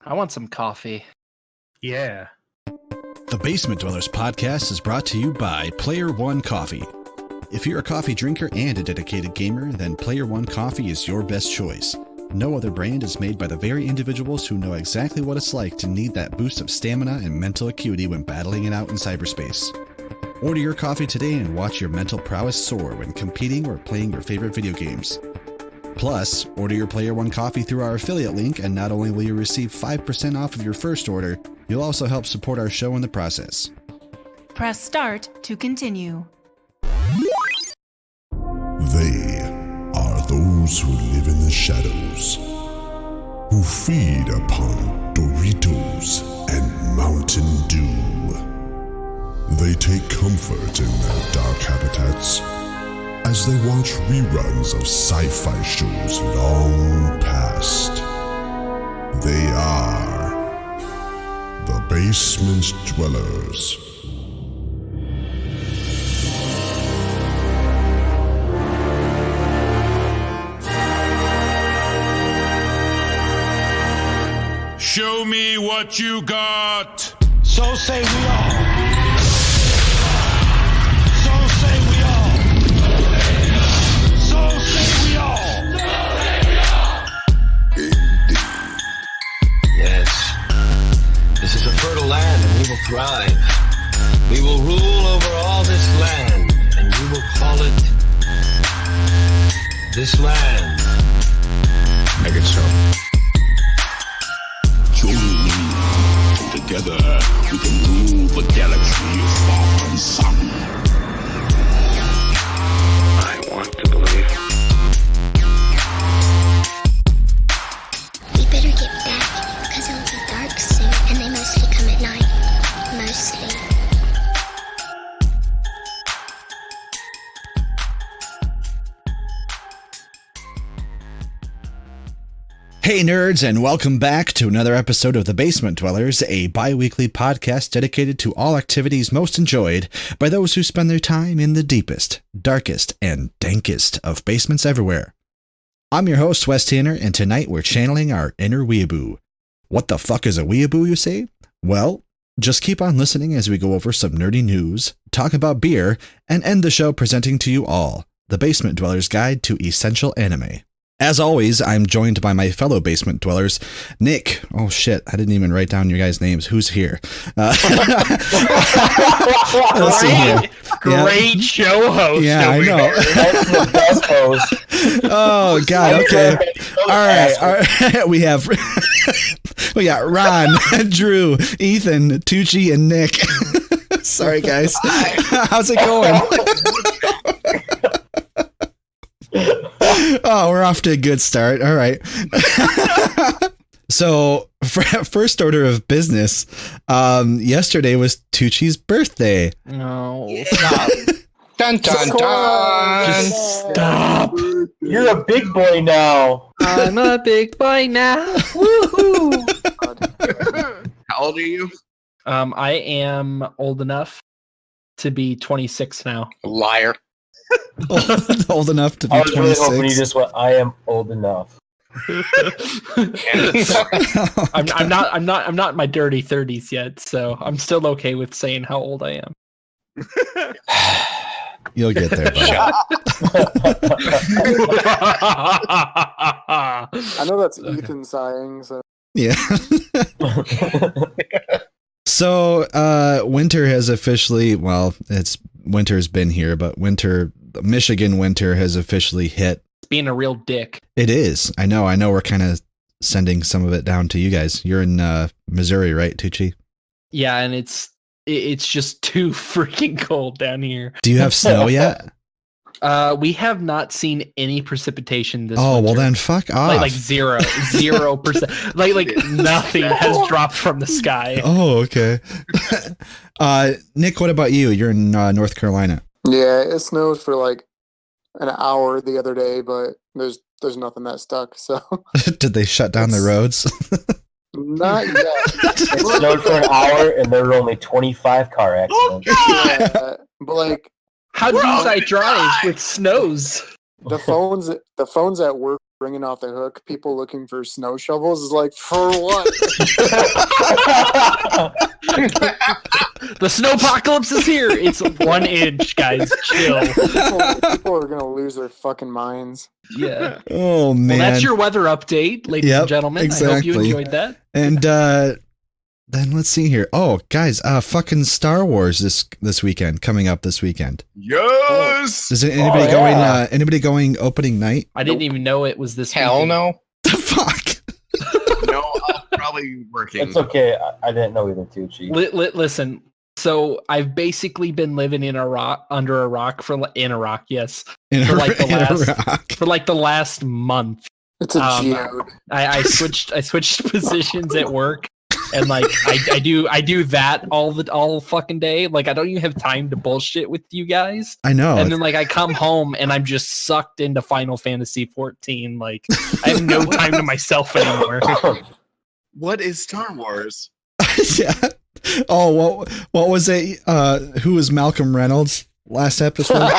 I want some coffee. Yeah. The Basement Dwellers podcast is brought to you by Player One Coffee. If you're a coffee drinker and a dedicated gamer, then Player One Coffee is your best choice. No other brand is made by the very individuals who know exactly what it's like to need that boost of stamina and mental acuity when battling it out in cyberspace. Order your coffee today and watch your mental prowess soar when competing or playing your favorite video games. Plus, order your Player One coffee through our affiliate link, and not only will you receive 5% off of your first order, you'll also help support our show in the process. Press start to continue. They are those who live in the shadows, who feed upon Doritos and Mountain Dew. They take comfort in their dark habitats as they watch reruns of sci-fi shows long past. They are the Basement Dwellers. Show me what you got! So say we all. So say we all. So say we all. Indeed. Yes. This is a fertile land and we will thrive. We will rule over all this land and we will call it this land. Make it so. Join me, and together we can rule the galaxy far from sun. I want to believe. We better get back, because it'll be dark soon, and they mostly come at night. Mostly. Hey nerds, and welcome back to another episode of The Basement Dwellers, a bi-weekly podcast dedicated to all activities most enjoyed by those who spend their time in the deepest, darkest, and dankest of basements everywhere. I'm your host, Wes Tanner, and tonight we're channeling our inner weeaboo. What the fuck is a weeaboo, you say? Well, just keep on listening as we go over some nerdy news, talk about beer, and end the show presenting to you all The Basement Dwellers Guide to Essential Anime. As always, I'm joined by my fellow basement dwellers, Nick. Oh shit, I didn't even write down your guys' names. Who's here? Let's see here. Great show host. Yeah, I know. That's the best host. Oh god. Okay. All right. We have we got Ron, Drew, Ethan, Tucci, and Nick. Sorry, guys. How's it going? Oh, we're off to a good start. All right. So, first order of business. Yesterday was Tucci's birthday. No. Stop. Dun dun dun. Just stop. You're a big boy now. I'm a big boy now. Woohoo! How old are you? I am old enough to be 26 now. Liar. Old enough to be I was really 26. hoping you just went, I am old enough. I'm not in my dirty 30s yet, so I'm still okay with saying how old I am. You'll get there, buddy. I know that's Ethan sighing, so. Yeah. So, winter has officially, winter's been here, but Michigan winter has officially hit. Being a real dick. It is. I know we're kind of sending some of it down to you guys. You're in Missouri, right, Tucci? Yeah, and it's just too freaking cold down here. Do you have snow yet? We have not seen any precipitation this Oh, winter. well then fuck off. Like 0%. like nothing has dropped from the sky. Oh, okay. Nick, what about you? You're in North Carolina. Yeah, it snowed for like an hour the other day, but there's nothing that stuck, so. Did they shut down the roads? Not yet. It snowed for an hour and there were only 25 car accidents. Yeah, but like, How do I drive with snows? the phones at work ringing off the hook. People looking for snow shovels is like, for what? The snowpocalypse is here. It's 1 inch, guys. Chill. People are gonna lose their fucking minds. Yeah. Oh man. Well, that's your weather update, ladies and gentlemen. Exactly. I hope you enjoyed that. And then let's see here. Oh, guys, fucking Star Wars this weekend, coming up this weekend. Yes. Is anybody going opening night? I didn't even know it was this Hell weekend. no. The fuck. No, I'm probably working. It's okay. I didn't know either, too, Chief. Listen, so I've basically been living in under a rock for like the last month. It's a geode. I switched positions at work, and like I do that all fucking day. Like I don't even have time to bullshit with you guys. I know. And then like I come home and I'm just sucked into Final Fantasy 14. Like I have no time to myself anymore. What is Star Wars? Yeah. Oh, what was it? Who was Malcolm Reynolds last episode?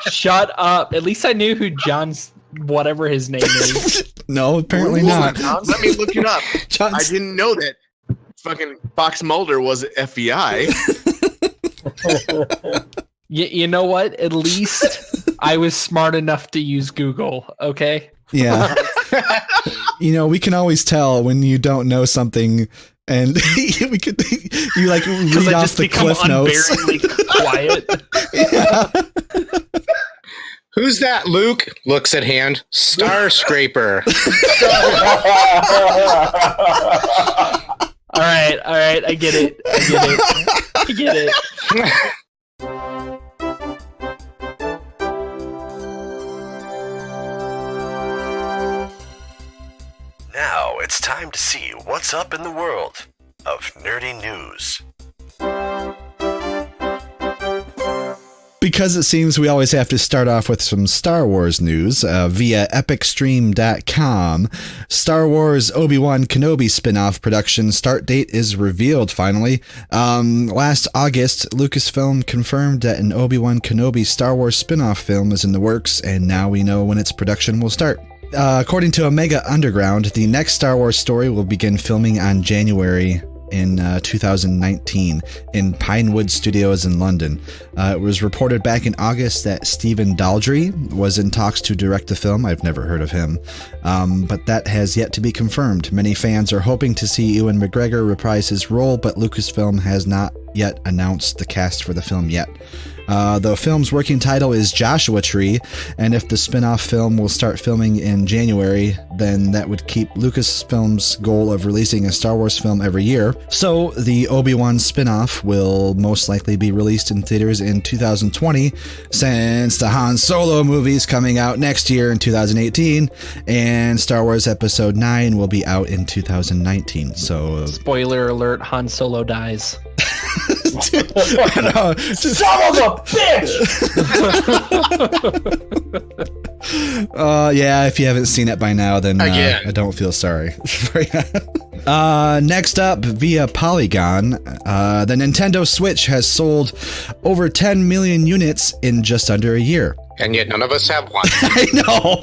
Shut up. At least I knew who John's whatever his name is. No, apparently not. Let me look it up. I didn't know that fucking Fox Mulder was FBI. You know what? At least I was smart enough to use Google, okay? Yeah. We can always tell when you don't know something, and you like read off the cliff notes. Quiet. Yeah. Who's that, Luke? Looks at hand. Star Scraper. All right. I get it. Now it's time to see what's up in the world of nerdy news. Because it seems we always have to start off with some Star Wars news via epicstream.com. Star Wars Obi-Wan Kenobi spin-off production start date is revealed finally. Last August, Lucasfilm confirmed that an Obi-Wan Kenobi Star Wars spin-off film is in the works, and now we know when its production will start. According to Omega Underground, the next Star Wars story will begin filming on January in 2019 in Pinewood Studios in London. It was reported back in August that Stephen Daldry was in talks to direct the film. I've never heard of him, but that has yet to be confirmed. Many fans are hoping to see Ewan McGregor reprise his role, but Lucasfilm has not yet announced the cast for the film yet. The film's working title is Joshua Tree, and if the spin-off film will start filming in January, then that would keep Lucasfilm's goal of releasing a Star Wars film every year. So the Obi-Wan spin-off will most likely be released in theaters in 2020, since the Han Solo movie is coming out next year in 2018, and Star Wars Episode 9 will be out in 2019. So spoiler alert, Han Solo dies. Son of a bitch! Yeah, if you haven't seen it by now, then I don't feel sorry. Next up, via Polygon, the Nintendo Switch has sold over 10 million units in just under a year. And yet none of us have one. I know.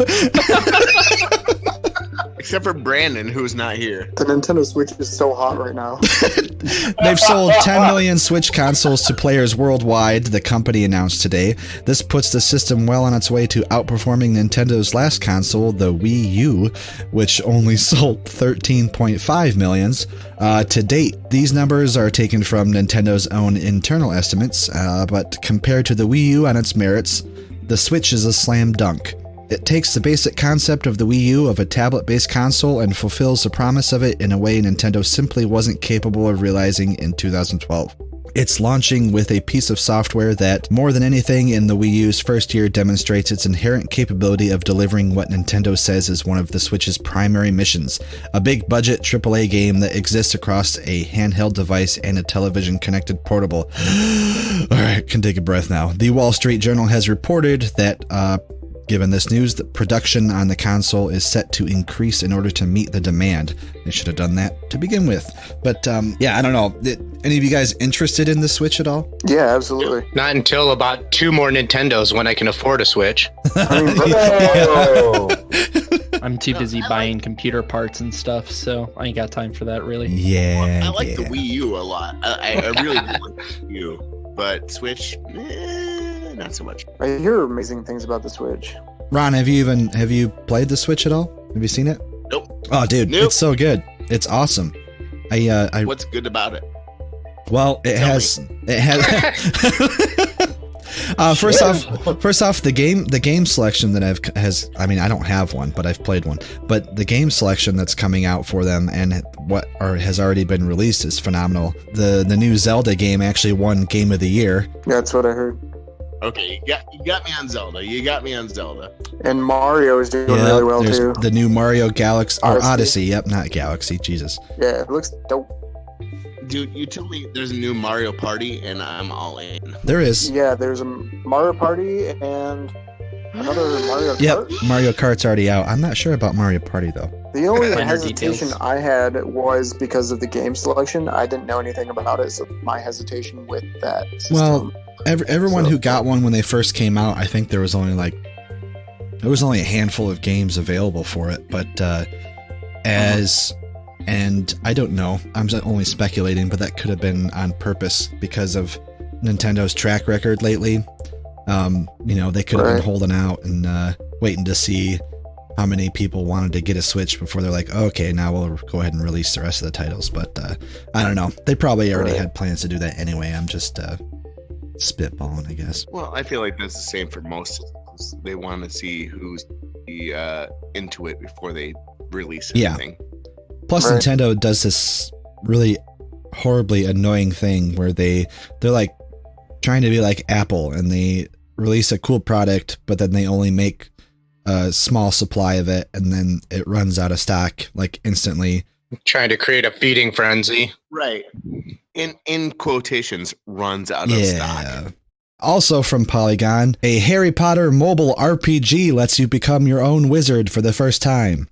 Except for Brandon, who's not here. The Nintendo Switch is so hot right now. They've sold 10 million Switch consoles to players worldwide, the company announced today. This puts the system well on its way to outperforming Nintendo's last console, the Wii U, which only sold 13.5 million. To date, these numbers are taken from Nintendo's own internal estimates, but compared to the Wii U on its merits, the Switch is a slam dunk. It takes the basic concept of the Wii U of a tablet-based console and fulfills the promise of it in a way Nintendo simply wasn't capable of realizing in 2012. It's launching with a piece of software that, more than anything in the Wii U's first year, demonstrates its inherent capability of delivering what Nintendo says is one of the Switch's primary missions, a big-budget AAA game that exists across a handheld device and a television-connected portable. Alright, can take a breath now. The Wall Street Journal has reported that Given this news, the production on the console is set to increase in order to meet the demand. They should have done that to begin with. But yeah, I don't know. Any of you guys interested in the Switch at all? Yeah, absolutely. Not until about 2 more Nintendos when I can afford a Switch. I'm too busy buying computer parts and stuff, so I ain't got time for that, really. Yeah. I like the Wii U a lot. I really do like the Wii U, but Switch, not so much. I hear amazing things about the Switch. Ron, have you played the Switch at all? Have you seen it? Nope. Oh, dude, Nope. It's so good. It's awesome. What's good about it? Well, it has. First off, the game selection that I don't have one, but I've played one. But the game selection that's coming out for them and has already been released is phenomenal. The new Zelda game actually won Game of the Year. That's what I heard. Okay, you got me on Zelda. And Mario is doing really well too. The new Mario Galaxy or Odyssey. Yep, not Galaxy. Jesus. Yeah, it looks dope. Dude, you tell me there's a new Mario Party, and I'm all in. There is. Yeah, there's a Mario Party and another Mario Kart. Yep, Mario Kart's already out. I'm not sure about Mario Party though. The only hesitation I had was because of the game selection. I didn't know anything about it, so my hesitation with that system. Well, everyone who got one when they first came out, I think there was only a handful of games available for it. But and I don't know, I'm only speculating, but that could have been on purpose because of Nintendo's track record lately. They could have been holding out and waiting to see how many people wanted to get a Switch before they're like, okay, now we'll go ahead and release the rest of the titles. But I don't know. They probably already had plans to do that anyway. I'm just spitballing, I guess. Well, I feel like that's the same for most systems. They want to see who's into it before they release anything. Yeah. Plus, Nintendo does this really horribly annoying thing where they're like trying to be like Apple, and they release a cool product, but then they only make a small supply of it, and then it runs out of stock like instantly. Trying to create a feeding frenzy. Right. In quotations, runs out of stock. Also from Polygon, a Harry Potter mobile RPG lets you become your own wizard for the first time.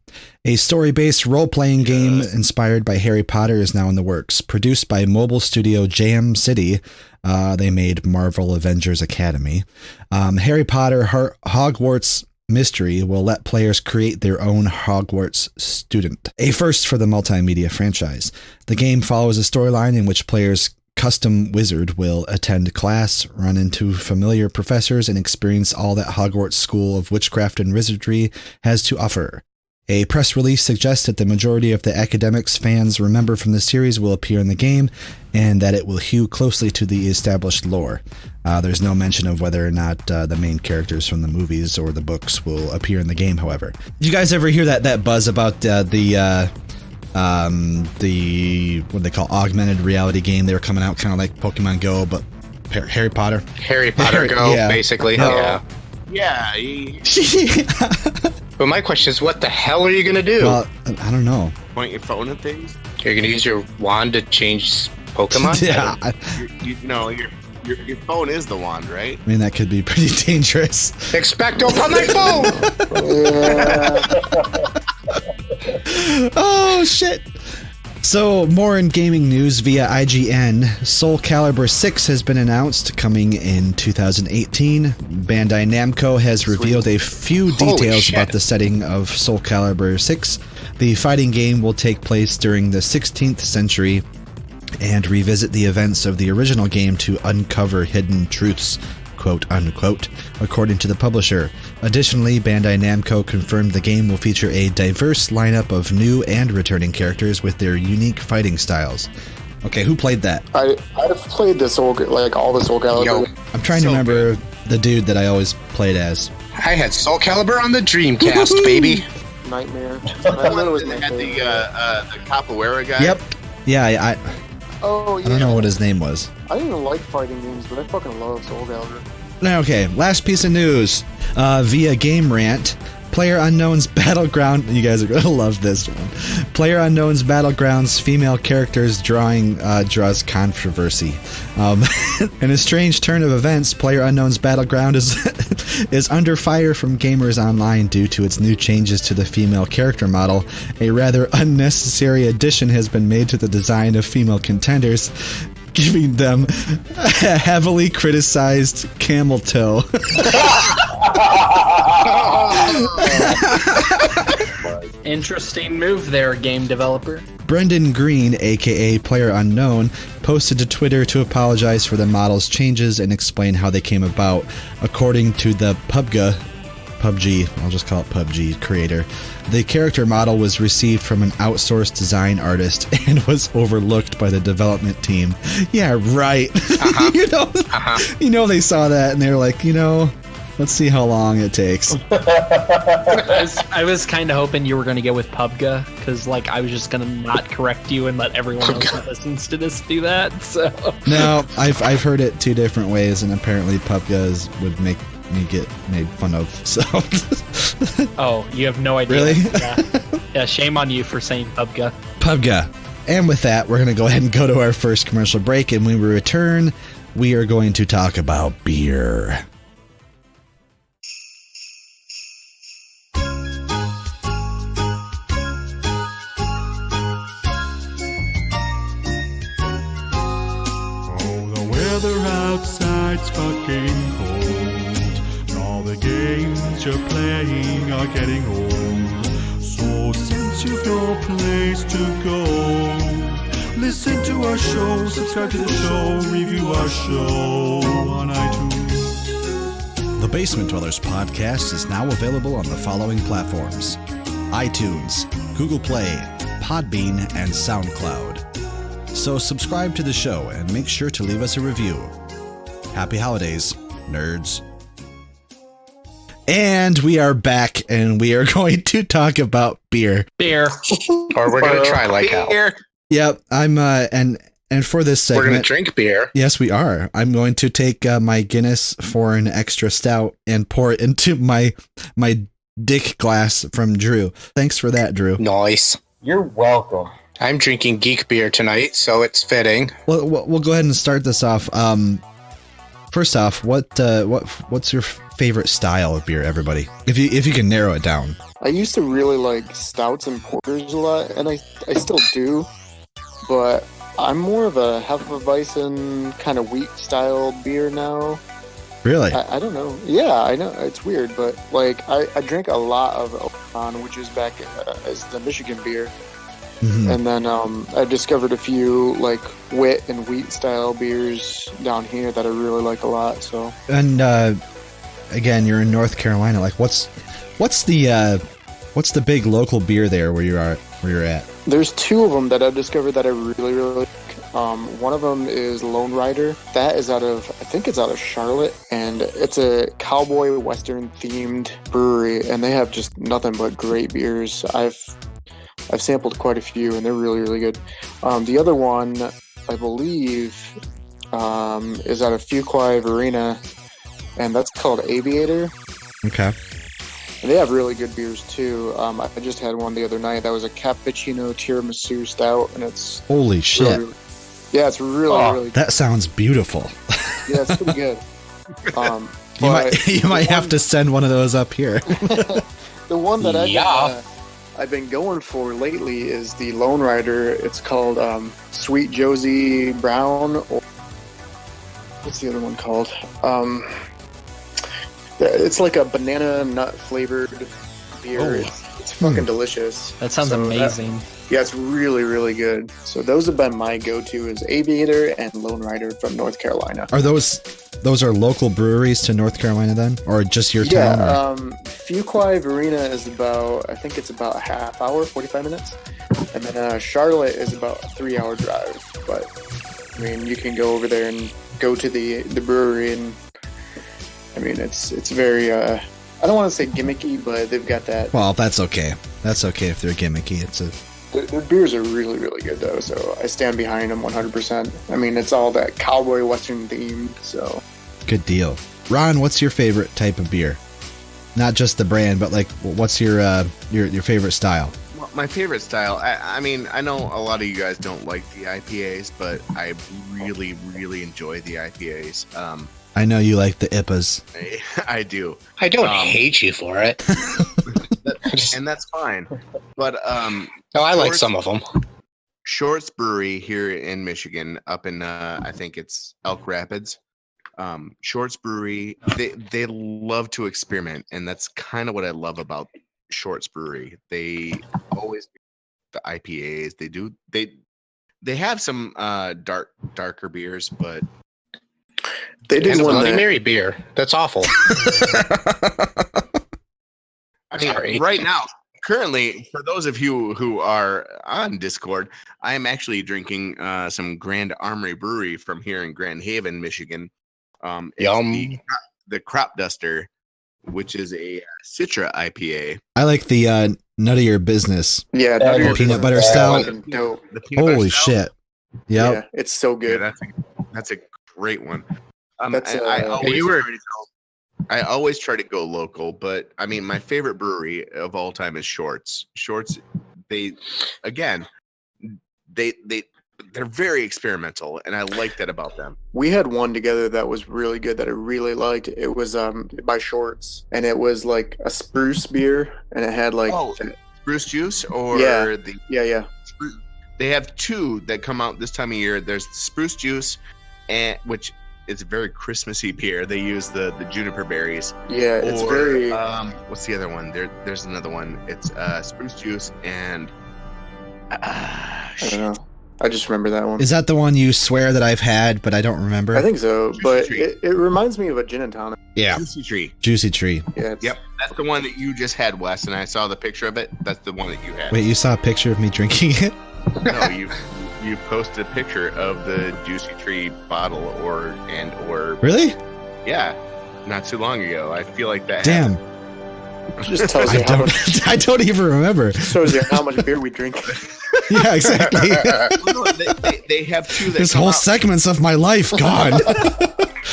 A story-based role-playing game inspired by Harry Potter is now in the works. Produced by mobile studio Jam City, they made Marvel Avengers Academy. Harry Potter Hogwarts Mystery will let players create their own Hogwarts student, a first for the multimedia franchise. The game follows a storyline in which players' custom wizard will attend class, run into familiar professors, and experience all that Hogwarts School of Witchcraft and Wizardry has to offer. A press release suggests that the majority of the academics fans remember from the series will appear in the game, and that it will hew closely to the established lore. There's no mention of whether or not the main characters from the movies or the books will appear in the game, however. Did you guys ever hear that buzz about the what do they call, augmented reality game? They were coming out kind of like Pokemon Go, but Harry Potter. Harry Potter Go, basically. Yeah. But my question is, what the hell are you going to do? Well, I don't know. Point your phone at things? You're going to use your wand to change Pokemon? Yeah. Your phone is the wand, right? I mean, that could be pretty dangerous. Expecto on my phone! Oh, shit. So, more in gaming news via IGN. Soul Calibur 6 has been announced, coming in 2018. Bandai Namco has revealed a few details about the setting of Soul Calibur 6. The fighting game will take place during the 16th century and revisit the events of the original game to uncover hidden truths, quote unquote, according to the publisher. Additionally, Bandai Namco confirmed the game will feature a diverse lineup of new and returning characters with their unique fighting styles. Okay, who played that? I've played the Soul, like all the Soul Calibur. I'm trying to remember the dude that I always played as. I had Soul Calibur on the Dreamcast, baby. Nightmare. I thought it was the Capoeira guy. Yep. Yeah, I don't know what his name was. I didn't even like fighting games, but I fucking love Soul Calibur. Okay, last piece of news. Via Game Rant, PlayerUnknown's Battleground. You guys are going to love this one. PlayerUnknown's Battlegrounds female characters drawing draws controversy. In a strange turn of events, PlayerUnknown's Battleground is under fire from gamers online due to its new changes to the female character model. A rather unnecessary addition has been made to the design of female contenders, giving them a heavily criticized camel toe. Interesting move there, game developer. Brendan Green, aka PlayerUnknown, posted to Twitter to apologize for the model's changes and explain how they came about. According to the PUBG, I'll just call it PUBG creator, the character model was received from an outsourced design artist and was overlooked by the development team. Yeah, right. You know they saw that and they were like, let's see how long it takes. I was kind of hoping you were going to go with PUBG, because I was just going to not correct you and let everyone else that listens to this do that. So no, I've heard it two different ways, and apparently PUBG would make me get made fun of. So oh, you have no idea. Really? Yeah, shame on you for saying PUBG. And with that, we're going to go ahead and go to our first commercial break, and when we return, we are going to talk about beer. Weather outside's fucking cold, and all the games you're playing are getting old. So since you've no place to go, listen to our show, subscribe to the show, review our show on iTunes. The Basement Dwellers podcast is now available on the following platforms: iTunes, Google Play, Podbean, and SoundCloud. So subscribe to the show and make sure to leave us a review. Happy holidays, nerds. And we are back, and we are going to talk about beer. Or we're going to try like hell. Yep, I'm and for this segment, we're going to drink beer. Yes, we are. I'm going to take my Guinness Foreign Extra Stout and pour it into my dick glass from Drew. Thanks for that, Drew. Nice. You're welcome. I'm drinking geek beer tonight, so it's fitting. Well, we'll go ahead and start this off. First off, what's your favorite style of beer, everybody? If you can narrow it down. I used to really like stouts and porters a lot, and I still do, but I'm more of a Hefeweizen kind of wheat style beer now. Really? I don't know. Yeah, I know it's weird, but I drink a lot of Oman, which is back as the Michigan beer. Mm-hmm. And then I discovered a few wit and wheat style beers down here that I really like a lot. So and again, you're in North Carolina. What's the big local beer there where you're at? There's two of them that I've discovered that I really like. One of them is Lone Rider. That is I think it's out of Charlotte, and it's a cowboy western themed brewery, and they have just nothing but great beers. I've sampled quite a few, and they're really, really good. The other one, I believe, is out of Fuquay, Verena, and that's called Aviator. Okay. And they have really good beers, too. I just had one the other night. That was a cappuccino tiramisu stout, and it's... Holy shit. Really, yeah, it's really good. That sounds beautiful. Yeah, it's pretty good. You might have to send one of those up here. The one that I've been going for lately is the Lone Rider. It's called Sweet Josie Brown, or what's the other one called? It's like a banana nut flavored beer. Oh. It's fucking delicious. That sounds amazing. Yeah, it's really, really good. So those have been my go-to is Aviator and Lone Rider from North Carolina. Are those are local breweries to North Carolina then? Or just your town? Yeah, Fuquay Verena is about a half hour, 45 minutes. And then Charlotte is about a 3-hour drive. But, I mean, you can go over there and go to the brewery, and, I mean, it's very, I don't want to say gimmicky, but they've got that. Well, that's okay. That's okay if they're gimmicky. Their beers are really, really good, though, so I stand behind them 100%. I mean, it's all that cowboy western theme, so... Good deal. Ron, what's your favorite type of beer? not just the brand, but like, what's your favorite style? Well, my favorite style. I mean, I know a lot of you guys don't like the IPAs, but I really, really enjoy the IPAs. I know you like the IPAs. I do. I don't hate you for it. And that's fine. But I like some of them. Shorts Brewery here in Michigan, up in I think it's Elk Rapids. Shorts Brewery, they love to experiment, and that's kind of what I love about Shorts Brewery. They always do the IPAs. They have some darker beers, but they did one Bloody Mary beer. That's awful. I mean, right now, currently, for those of you who are on Discord, I am actually drinking some Grand Armory Brewery from here in Grand Haven, Michigan. Yum. The Crop Duster, which is a Citra IPA. I like the Nut of Your Business. Yeah, peanut butter stout. Holy stout. Shit! Yep. Yeah, it's so good. Yeah, that's a great one. That's I always try to go local, but I mean, my favorite brewery of all time is Shorts. Shorts, they're very experimental, and I like that about them. We had one together that was really good that I really liked. It was by Shorts, and it was like a spruce beer, and it had like spruce juice or yeah. They have two that come out this time of year. There's spruce juice, and which is a very Christmassy beer. They use the juniper berries. Yeah, it's very. What's the other one? There's another one. It's spruce juice and. I don't know. I just remember that one. Is that the one you swear that I've had, but I don't remember? I think so, but it reminds me of a gin and tonic. Yeah. Juicy Tree. Yeah. Yep. That's the one that you just had, Wes, and I saw the picture of it. That's the one that you had. Wait, you saw a picture of me drinking it? No, you posted a picture of the Juicy Tree bottle or. Really? Yeah. Not too long ago. I feel like that. Damn. Just tells you how much. I don't even remember. Shows you how much beer we drink. Yeah, exactly. Well, no, they have two that There's whole segments of my life gone.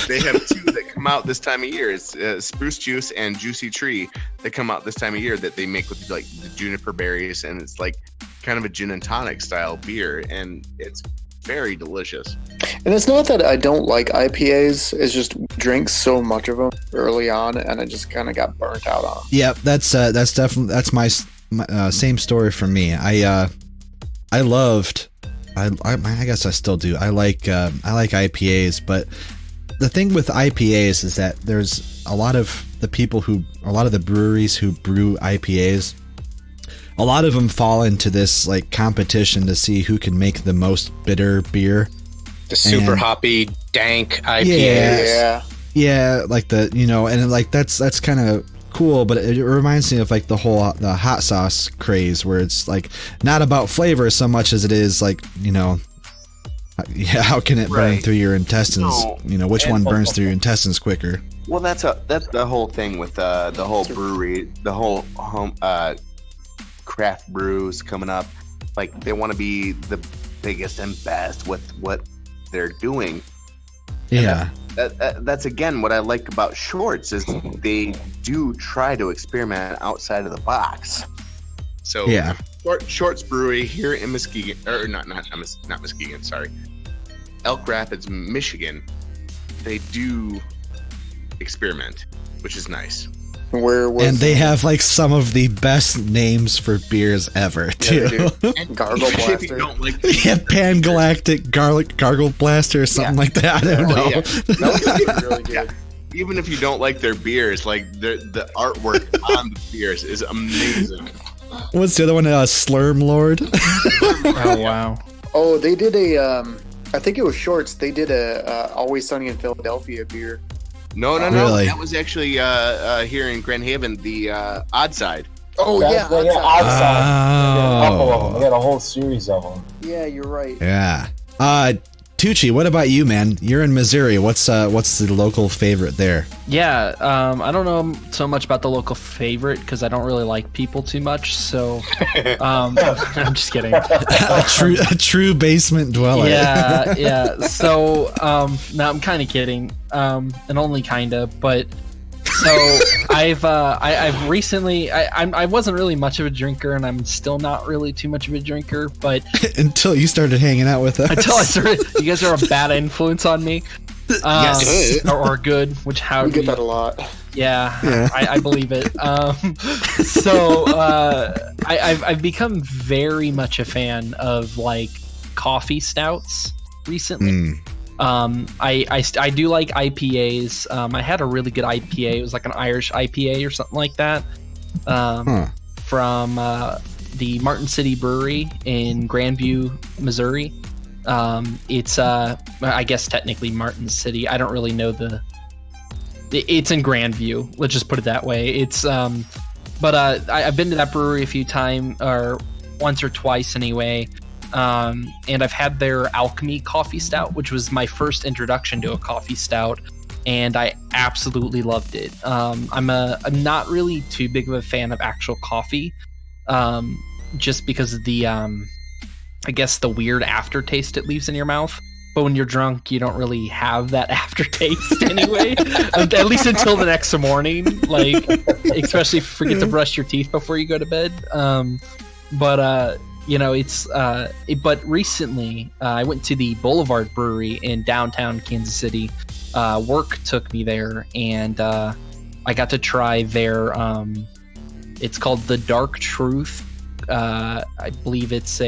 They have two that come out this time of year. It's Spruce Juice and Juicy Tree that come out this time of year that they make with like the juniper berries, and it's like kind of a gin and tonic style beer, and it's very delicious. And it's not that I don't like IPAs. It's just drink so much of them early on, and I just kind of got burnt out on them. Yeah, that's definitely my same story for me. I guess I still do. I like IPAs, but the thing with IPAs is that there's a lot of the breweries who brew IPAs. A lot of them fall into this like competition to see who can make the most bitter beer. The super hoppy, dank IPAs. Yeah, like and like that's kind of cool, but it reminds me of like the hot sauce craze, where it's like not about flavor so much as it is like how can it burn through your intestines? Which one burns through your intestines quicker? Well, that's the whole thing with the whole brewery, the whole home craft brews coming up. Like they want to be the biggest and best with what they're doing. Yeah. That's again what I like about Shorts is they do try to experiment outside of the box. So yeah, Shorts Brewery here in Muskegon, or not Muskegon, sorry, Elk Rapids, Michigan. They do experiment, which is nice. And they have like some of the best names for beers ever too. Yeah, Gargle Blaster. Yeah, Pan Galactic Gargle Blaster or something like that. I don't know. Yeah. That was really good. Yeah. Even if you don't like their beers, like the artwork on the beers is amazing. What's the other one? Slurm Lord. Oh wow. Oh, they did I think it was Shorts. They did a Always Sunny in Philadelphia beer. No. Really? That was actually here in Grand Haven, the Odd Side. Oh, yeah. Odd Side. A couple of them. They had a whole series of them. Yeah, you're right. Yeah. Tucci, what about you, man? You're in Missouri. What's the local favorite there? Yeah, I don't know so much about the local favorite because I don't really like people too much. So, I'm just kidding. a true basement dweller. Yeah. So, no, I'm kind of kidding. And only kind of, but So I've recently I wasn't really much of a drinker, and I'm still not really too much of a drinker, but until you started hanging out with us. Until I started, you guys are a bad influence on me. Yes. or good, which how we get that a lot. Yeah. I believe it. I've become very much a fan of like coffee stouts recently. I do like IPAs. I had a really good IPA. It was like an Irish IPA or something like that. From the Martin City Brewery in Grandview, Missouri. It's I guess technically Martin City. I don't really know it's in Grandview. Let's just put it that way. It's but I've been to that brewery a few times, or once or twice anyway. And I've had their Alchemy coffee stout, which was my first introduction to a coffee stout, and I absolutely loved it. I'm not really too big of a fan of actual coffee, just because of the I guess the weird aftertaste it leaves in your mouth. But when you're drunk, you don't really have that aftertaste anyway, at least until the next morning. Like, especially if you forget to brush your teeth before you go to bed. You know, but recently I went to the Boulevard Brewery in downtown Kansas City. Work took me there, and I got to try their, it's called the Dark Truth. I believe it's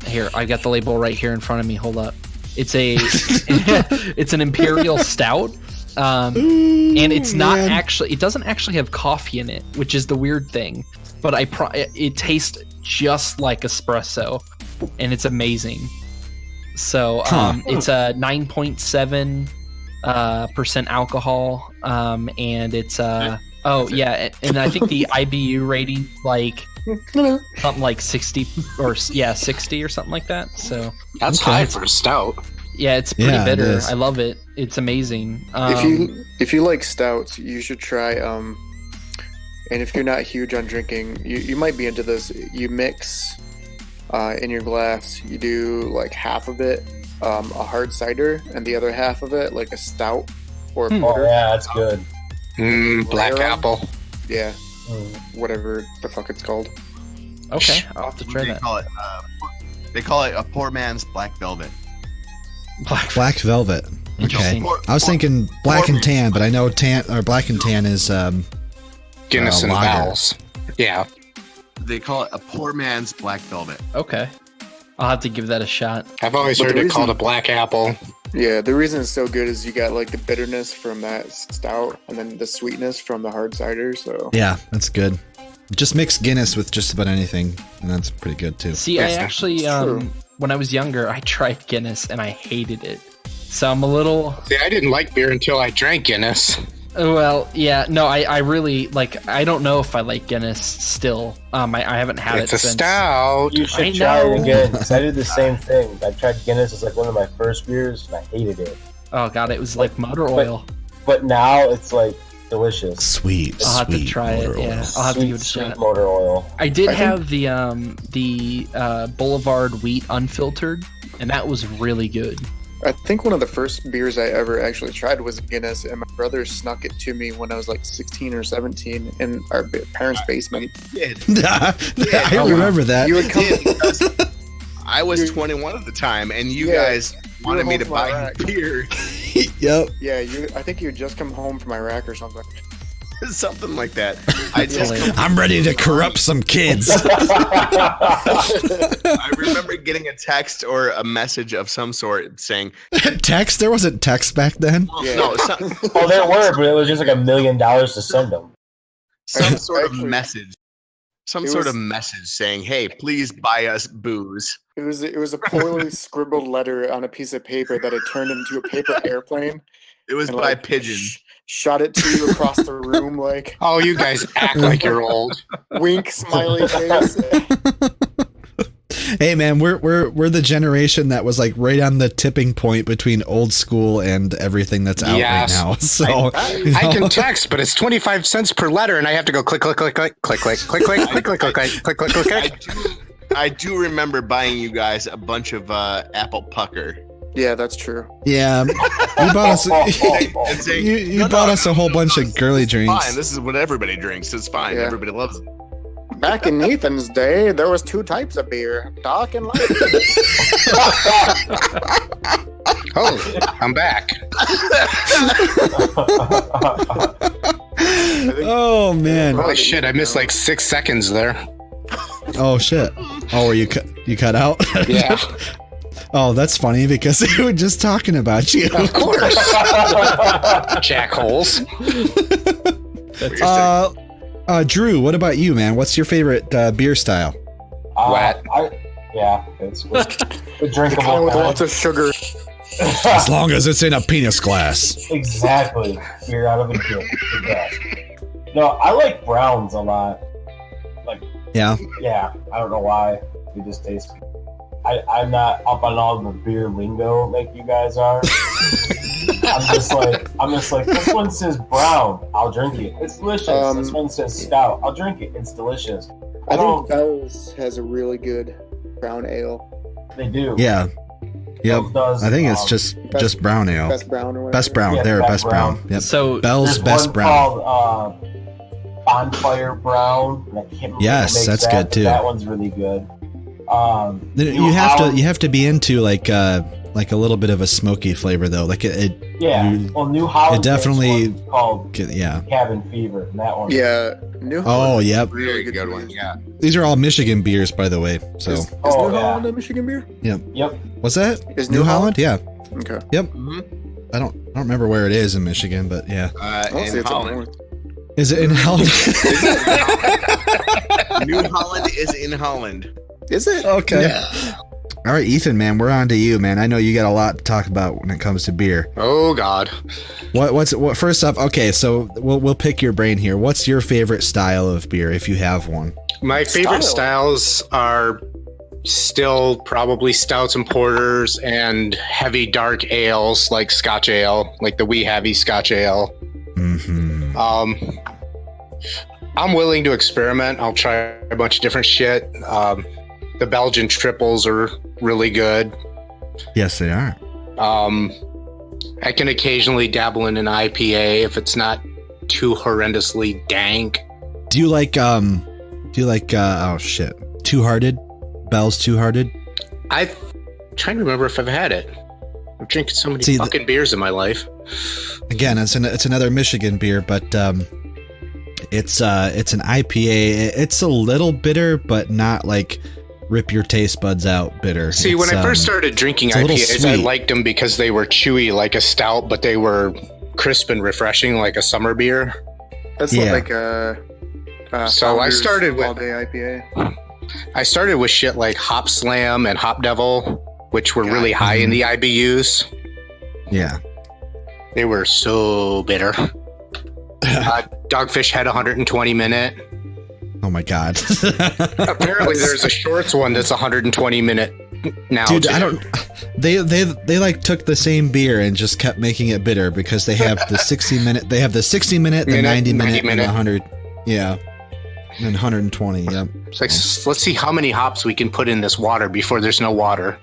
here, I got the label right here in front of me. Hold up. It's it's an imperial stout. And it's not actually, it doesn't actually have coffee in it, which is the weird thing. But it tastes just like espresso, and it's amazing. So it's a 9.7 percent alcohol, and it's and I think the IBU rating like something like 60 or 60 or something like that. So that's high for a stout. Yeah, it's pretty bitter. I love it. It's amazing. If you like stouts, you should try. And if you're not huge on drinking, you might be into this. You mix in your glass. You do like half of it a hard cider, and the other half of it like a stout or a porter. Oh yeah, that's good. Black apple. Yeah, whatever the fuck it's called. Okay, I'll have to try that. They call it a poor man's black velvet. Black velvet. Okay. I was thinking black and tan, but I know black and tan is Guinness and vowels. Yeah. They call it a poor man's black velvet. Okay. I'll have to give that a shot. I've always heard it called a black apple. Yeah, the reason it's so good is you got like the bitterness from that stout and then the sweetness from the hard cider. So yeah, that's good. Just mix Guinness with just about anything, and that's pretty good too. See, I actually, when I was younger, I tried Guinness and I hated it. So I'm a little... See, I didn't like beer until I drank Guinness. Well, yeah, no, I really, like, I don't know if I like Guinness still. I haven't had it since. It's a stout. You should try it again, because I did the same thing. I tried Guinness as like one of my first beers, and I hated it. Oh, God, it was like motor oil. But now it's like delicious. Sweet. I'll have to try it. Yeah, I'll have to give it a shot. Motor oil. I did have the Boulevard Wheat Unfiltered, and that was really good. I think one of the first beers I ever actually tried was Guinness, and my brother snuck it to me when I was like 16 or 17 in our parents' basement. I remember that. You would come I was 21 at the time, and you guys wanted me to buy beer. Yep. Yeah, I think you had just come home from Iraq or something. Something like that. I'm ready to corrupt some kids. I remember getting a text or a message of some sort saying... Text? There wasn't text back then? Yeah. No, there were, but it was just like $1 million to send them. Some sort of message. Sort of message saying, "Hey, please buy us booze." It was a poorly scribbled letter on a piece of paper that had turned into a paper airplane. It was by pigeon. Shot it to you across the room, like. Oh, you guys act like you're old. Wink, smiley face. Hey man, we're the generation that was like right on the tipping point between old school and everything that's out right now. So I can text, but it's 25 cents per letter, and I have to go click, click, click, click, click, click, click, click, click, click, click, click, click, click, click. I do remember buying you guys a bunch of Apple Pucker. Yeah, that's true. Yeah, you bought us. You bought us a whole bunch of girly drinks. Fine, this is what everybody drinks. It's fine. Yeah. Everybody loves it. Back in Ethan's day, there was 2 types of beer, dark and light. Oh, I'm back. Oh man! Holy shit! I missed like 6 seconds there. Oh shit! Oh, were you cut out? Yeah. Oh, that's funny because they were just talking about you. Of course. Jackholes. Drew, what about you, man? What's your favorite beer style? Wet. It's drinkable. With lots of sugar. As long as it's in a penis glass. Exactly. Beer out of a kid. No, I like browns a lot. Like, yeah, I don't know why. They just taste. I'm not up on all the beer lingo like you guys are. I'm just like, this one says brown, I'll drink it. It's delicious. This one says stout, I'll drink it. It's delicious. I think Bell's has a really good brown ale. They do. Yeah. Yep. Does, I think it's just brown ale. Best brown or whatever. Best brown. Yeah, They're best brown. Yep. So Bell's there's best one brown. called Bonfire Brown. I can't remember Yes, who makes that's that, good but too. That one's really good. You have to be into like a little bit of a smoky flavor though. Like it New Holland. it definitely called yeah. Cabin Fever. And that one. Yeah, New Holland. Oh, yep. Really good one. Yeah. These are all Michigan beers, by the way. So is New Holland a Michigan beer? Yep. Yep. What's that? Is New Holland? Yeah. Okay. Yep. Mm-hmm. I don't remember where it is in Michigan, but yeah. In Holland. Is it in Holland? New Holland is in Holland. Is it? Okay. Yeah. All right, Ethan, man, we're on to you, man. I know you got a lot to talk about when it comes to beer. Oh God. What first up, okay, so we'll pick your brain here. What's your favorite style of beer if you have one? My favorite styles are still probably stouts and porters and heavy dark ales like Scotch ale, like the wee heavy Scotch ale. Mm-hmm. I'm willing to experiment. I'll try a bunch of different shit. The Belgian triples are really good. Yes, they are. I can occasionally dabble in an IPA if it's not too horrendously dank. Do you like oh shit, Two Hearted? Bell's Two Hearted? I'm trying to remember if I've had it. I'm drinking so many fucking beers in my life. Again, it's another Michigan beer, but it's an IPA. It's a little bitter, but not like rip your taste buds out bitter. See, when I first started drinking IPAs, I liked them because they were chewy like a stout, but they were crisp and refreshing like a summer beer. That's like a so I started with all-day IPA. I started with shit like Hop Slam and Hop Devil, which were really high in the IBUs. Yeah. They were so bitter. Dogfish had 120 minute. Oh my God. Apparently there's a shorts one that's 120 minute now. Dude, I don't they like took the same beer and just kept making it bitter because they have the 60 minute, the 90 minute, and 100. Yeah. And 120, yep. It's like, let's see how many hops we can put in this water before there's no water.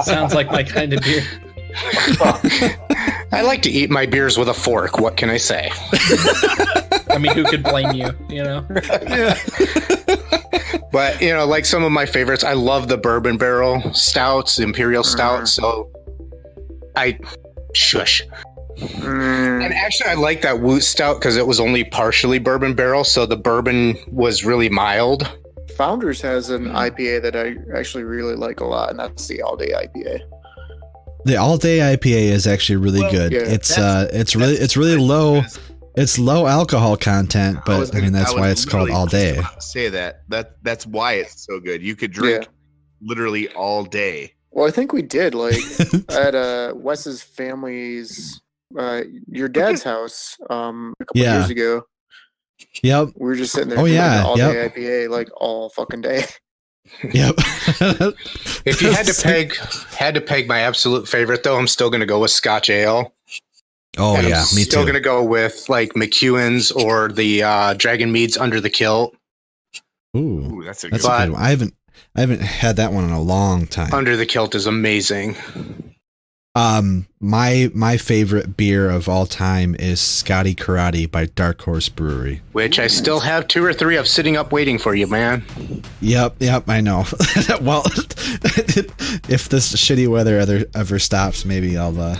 Sounds like my kind of beer. I like to eat my beers with a fork. What can I say? I mean, who could blame you, you know? Yeah. But, you know, like some of my favorites, I love the bourbon barrel stouts, imperial stouts. So shush. And actually, I like that Woot Stout because it was only partially bourbon barrel, so the bourbon was really mild. Founders has an IPA that I actually really like a lot, and that's the All Day IPA. The All Day IPA is actually really good. Yeah. It's really low. It's low alcohol content, but I mean that's why it's called All Day. Say that's why it's so good. You could drink literally all day. Well, I think we did like at Wes's family's. Your dad's house a couple years ago. Yep. We were just sitting there drinking all day IPA like all fucking day. Yep. If you had to peg my absolute favorite though, I'm still gonna go with Scotch Ale. Oh and yeah, I'm me still too. Gonna go with like McEwen's or the Dragon Mead's Under the Kilt. Ooh, that's a good one. I haven't had that one in a long time. Under the Kilt is amazing. My favorite beer of all time is Scotty Karate by Dark Horse Brewery, which I still have 2 or 3 of sitting up waiting for you, man. Yep, I know. Well, if this shitty weather ever stops, maybe I'll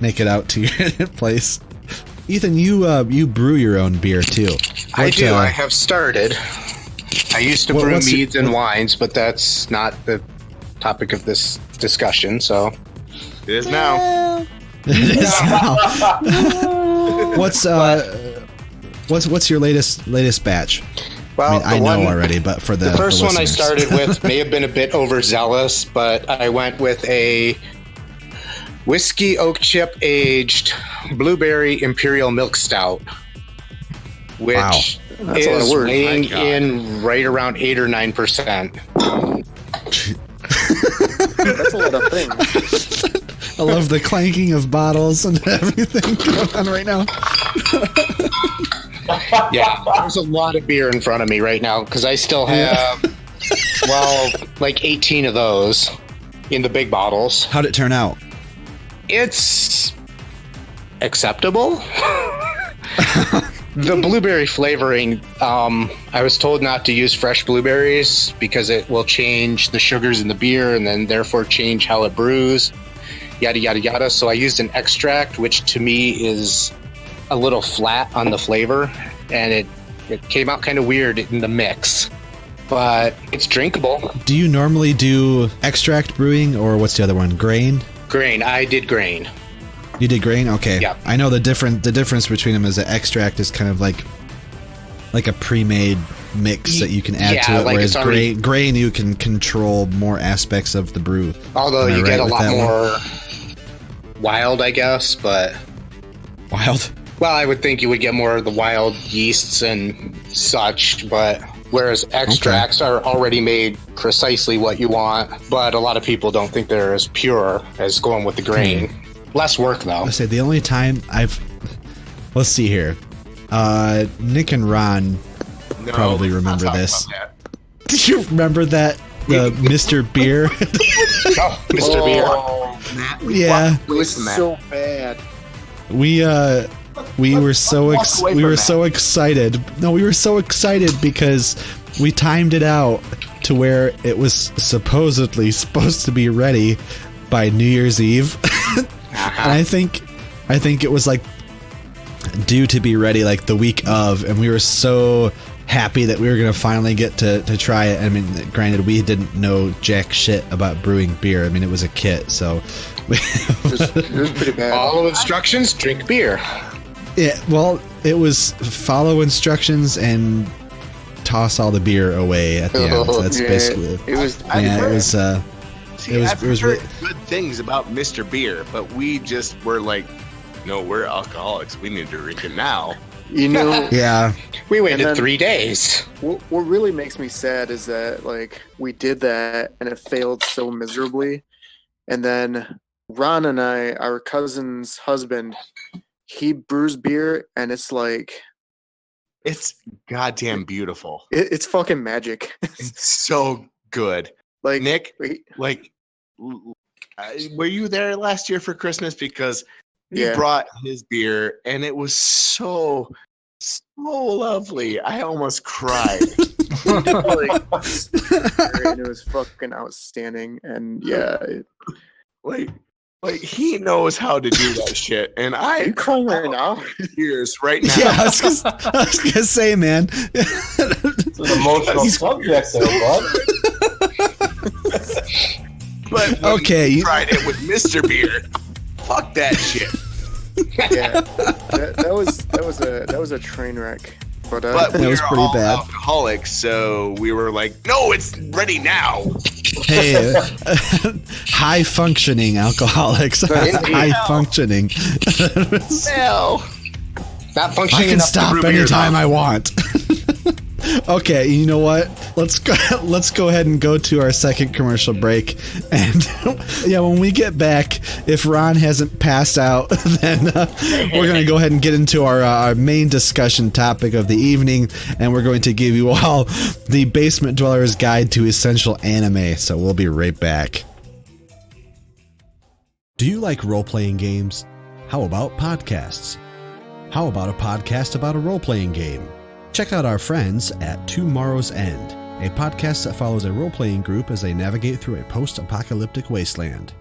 make it out to your place. Ethan, you brew your own beer too. I do. I have started. I used to brew meads and wines, but that's not the topic of this discussion. So it is now. It is now. What's your latest batch? Well, I know already, but for the first one I listeners. started with may have been a bit overzealous, but I went with a whiskey oak chip aged blueberry imperial milk stout, which is weighing in right around 8 or 9%. That's a lot of things. I love the clanking of bottles and everything going on right now. Yeah, there's a lot of beer in front of me right now because I still have, like 18 of those in the big bottles. How'd it turn out? It's acceptable. The blueberry flavoring, I was told not to use fresh blueberries because it will change the sugars in the beer and then therefore change how it brews, yada, yada, yada. So I used an extract, which to me is a little flat on the flavor, and it came out kind of weird in the mix, but it's drinkable. Do you normally do extract brewing, or what's the other one? Grain? Grain. I did grain. You did grain? Okay. Yeah. I know the difference between them is that extract is kind of like a pre-made mix that you can add to it, whereas grain you can control more aspects of the brew. Although you get a lot more wild, I guess, but... Wild? Well, I would think you would get more of the wild yeasts and such, but whereas extracts are already made precisely what you want, but a lot of people don't think they're as pure as going with the grain. Less work, though. I say the only time let's see here. Nick and Ron probably remember this. Do you remember that? The Mr. Beer? Mr. Beer. Yeah. It was so bad. We were so excited. No, we were so excited because we timed it out to where it was supposedly supposed to be ready by New Year's Eve. And I think it was like due to be ready like the week of, and we were so happy that we were going to finally get to try it. I mean, granted, we didn't know jack shit about brewing beer. I mean, it was a kit, so it was pretty bad. Follow instructions, drink beer. Yeah, well, it was follow instructions and toss all the beer away at the end. So that's basically it was. I've heard good things about Mr. Beer, but we just were like, no, we're alcoholics. We need to drink it now. You know, yeah. We waited 3 days. What really makes me sad is that like we did that and it failed so miserably, and then Ron and I, our cousin's husband, he brews beer and it's like it's goddamn beautiful. It's fucking magic. It's so good. Like Nick, were you there last year for Christmas? Because he brought his beer and it was so lovely. I almost cried. And it was fucking outstanding. And like he knows how to do that shit. And Are you crying right now? Tears right now. Yeah, I was gonna say, man. It's an emotional subject there, bud. But when you tried it with Mr. Beer, fuck that shit. Yeah, that was a train wreck. But we was were pretty all bad. Alcoholics, so we were like, no, it's ready now. Hey, high functioning alcoholics. High functioning. Well, not functioning. I can stop anytime I want. Okay, you know what? Let's go ahead and go to our second commercial break. And yeah, when we get back, if Ron hasn't passed out, then we're going to go ahead and get into our main discussion topic of the evening, and we're going to give you all the Basement Dweller's Guide to Essential Anime. So we'll be right back. Do you like role-playing games? How about podcasts? How about a podcast about a role-playing game? Check out our friends at Tomorrow's End, a podcast that follows a role-playing group as they navigate through a post-apocalyptic wasteland.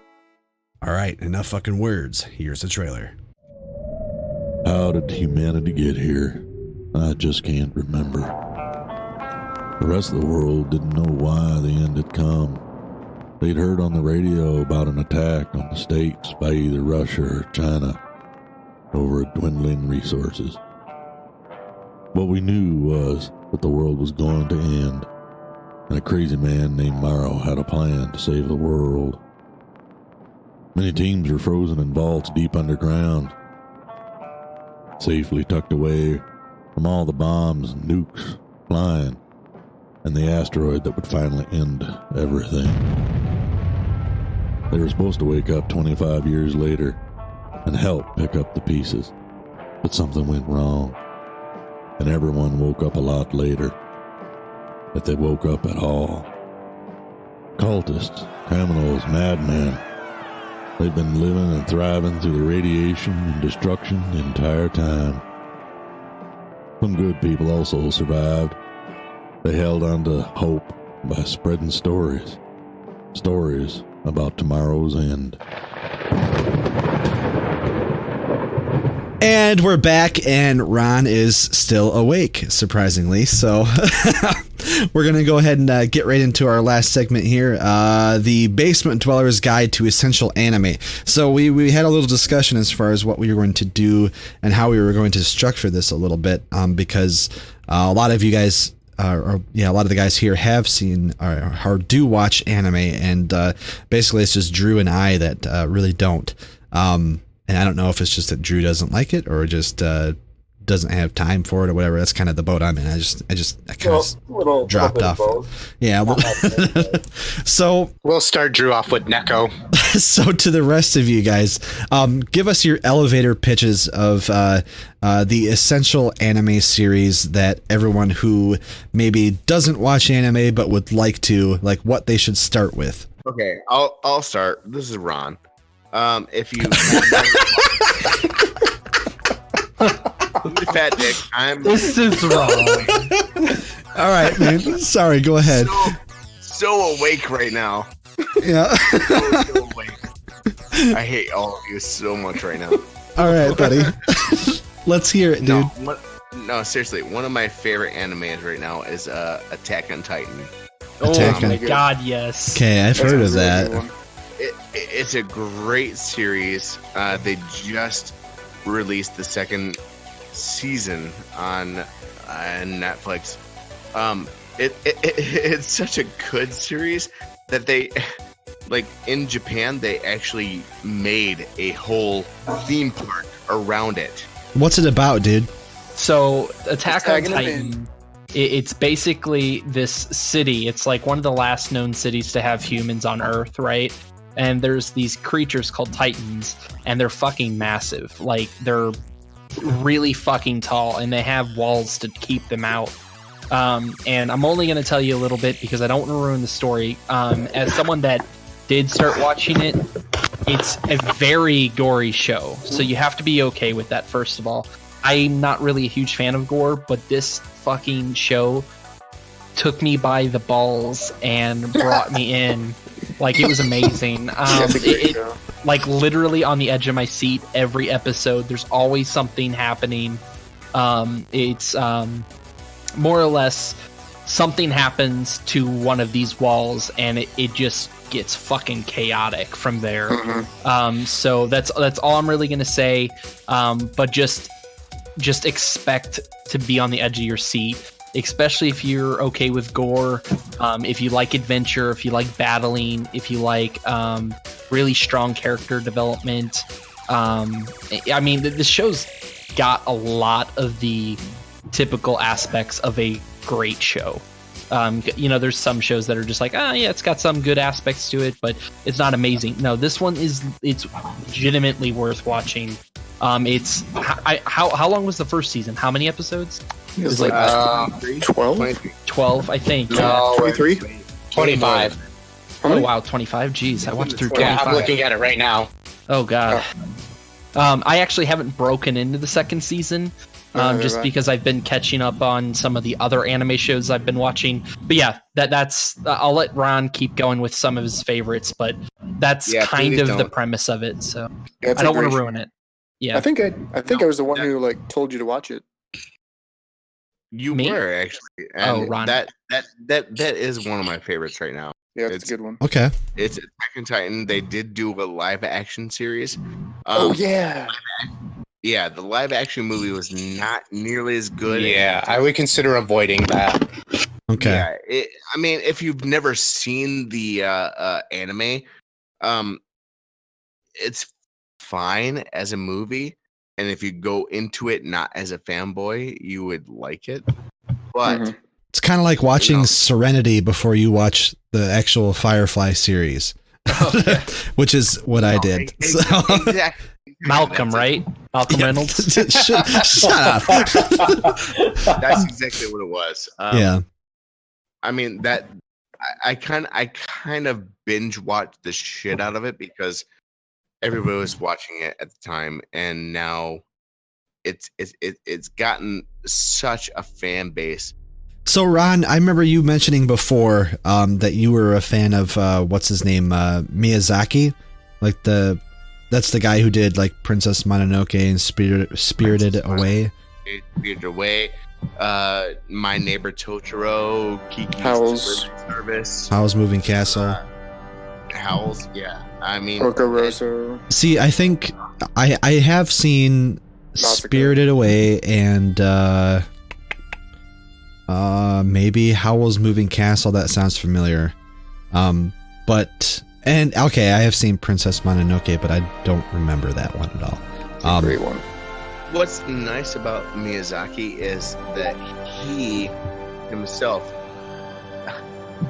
Alright, enough fucking words. Here's the trailer. How did humanity get here? I just can't remember. The rest of the world didn't know why the end had come. They'd heard on the radio about an attack on the States by either Russia or China over dwindling resources. What we knew was that the world was going to end, and a crazy man named Morrow had a plan to save the world. Many teams were frozen in vaults deep underground, safely tucked away from all the bombs and nukes flying, and the asteroid that would finally end everything. They were supposed to wake up 25 years later and help pick up the pieces, but something went wrong, and everyone woke up a lot later, if they woke up at all. Cultists, criminals, madmen, they've been living and thriving through the radiation and destruction the entire time. Some good people also survived. They held on to hope by spreading stories about tomorrow's end. And we're back, and Ron is still awake, surprisingly. So we're going to go ahead and get right into our last segment here, the Basement Dweller's Guide to Essential Anime. So we had a little discussion as far as what we were going to do and how we were going to structure this a little bit, because a lot of you guys... a lot of the guys here have seen or do watch anime, and basically it's just Drew and I that really don't. And I don't know if it's just that Drew doesn't like it or just doesn't have time for it or whatever. That's kind of the boat I'm in. I kind of dropped off. Yeah. So we'll start Drew off with Neko. So to the rest of you guys, give us your elevator pitches of the essential anime series that everyone who maybe doesn't watch anime but would like to, like what they should start with. Okay, I'll start. This is Ron. If you fat dick, This is wrong. All right, man. Sorry, go ahead. So awake right now. Yeah. So awake. I hate all of you so much right now. All right, buddy. Let's hear it, dude. No, seriously. One of my favorite animes right now is Attack on Titan. Oh my god, yes. Okay, I've heard of that. It's a great series. They just released the second season on Netflix. It's such a good series that they, like in Japan, they actually made a whole theme park around it. What's it about, dude? So Attack on Titan, it's basically this city. It's like one of the last known cities to have humans on Earth, right? And there's these creatures called Titans, and they're fucking massive. Like, they're really fucking tall, and they have walls to keep them out. And I'm only going to tell you a little bit because I don't want to ruin the story. As someone that did start watching it, it's a very gory show. So you have to be okay with that, first of all. I'm not really a huge fan of gore, but this fucking show took me by the balls and brought me in. Like, it was amazing. Like, literally on the edge of my seat every episode. There's always something happening. It's more or less something happens to one of these walls, and it just gets fucking chaotic from there. Mm-hmm. So that's all I'm really gonna say. But just expect to be on the edge of your seat. Especially if you're okay with gore, if you like adventure, if you like battling, if you like really strong character development. I mean, the show's got a lot of the typical aspects of a great show. There's some shows that are just like, yeah, it's got some good aspects to it, but it's not amazing. No, this one it's legitimately worth watching. How long was the first season? How many episodes? It was like 12? 12, I think. No, 23? 25. Oh wow, 25. Jeez, I watched through 25. Yeah, I'm looking at it right now. Oh god. I actually haven't broken into the second season. Just because I've been catching up on some of the other anime shows I've been watching. But yeah, that's I'll let Ron keep going with some of his favorites, but that's kind of the premise of it. So I don't want to ruin it. Yeah, I think I was the one who like told you to watch it. You Me? were actually. And Ron. That is one of my favorites right now. Yeah, it's a good one. Okay. It's Attack on Titan. They did do a live action series. Oh yeah. Yeah, the live action movie was not nearly as good. Yeah, I would consider avoiding that. Okay. Yeah, I mean, if you've never seen the anime, it's fine as a movie, and if you go into it not as a fanboy, you would like it. But it's kind of like watching Serenity before you watch the actual Firefly series, which is what I did. Exactly. Malcolm, right? Malcolm Reynolds. Shut up. That's exactly what it was. Yeah. I mean that I kind of binge watched the shit out of it because everybody was watching it at the time, and now it's gotten such a fan base. So Ron, I remember you mentioning before that you were a fan of what's his name, Miyazaki, like that's the guy who did like Princess Mononoke and Spirited Away. Spirited Away, My Neighbor Totoro, Kiki's Howl's Service, Howl's Moving Castle, Howl's. Yeah, I mean, Porco Rosso. See, I think I have seen Spirited Away and maybe Howl's Moving Castle. That sounds familiar. And okay, I have seen Princess Mononoke, but I don't remember that one at all. Great one. What's nice about Miyazaki is that he himself,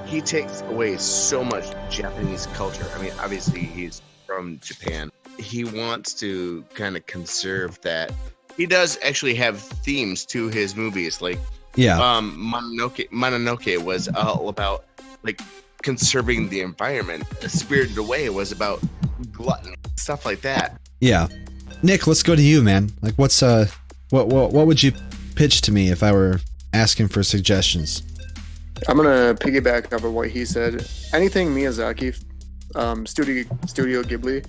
he takes away so much Japanese culture. I mean, obviously he's from Japan. He wants to kind of conserve that. He does actually have themes to his movies, like Mononoke was all about like conserving the environment. Spirited Away was about gluttony, stuff like that. Yeah. Nick, let's go to you, man. Like, what's what would you pitch to me if I were asking for suggestions? I'm gonna piggyback off of what he said. Anything Miyazaki, Studio Ghibli.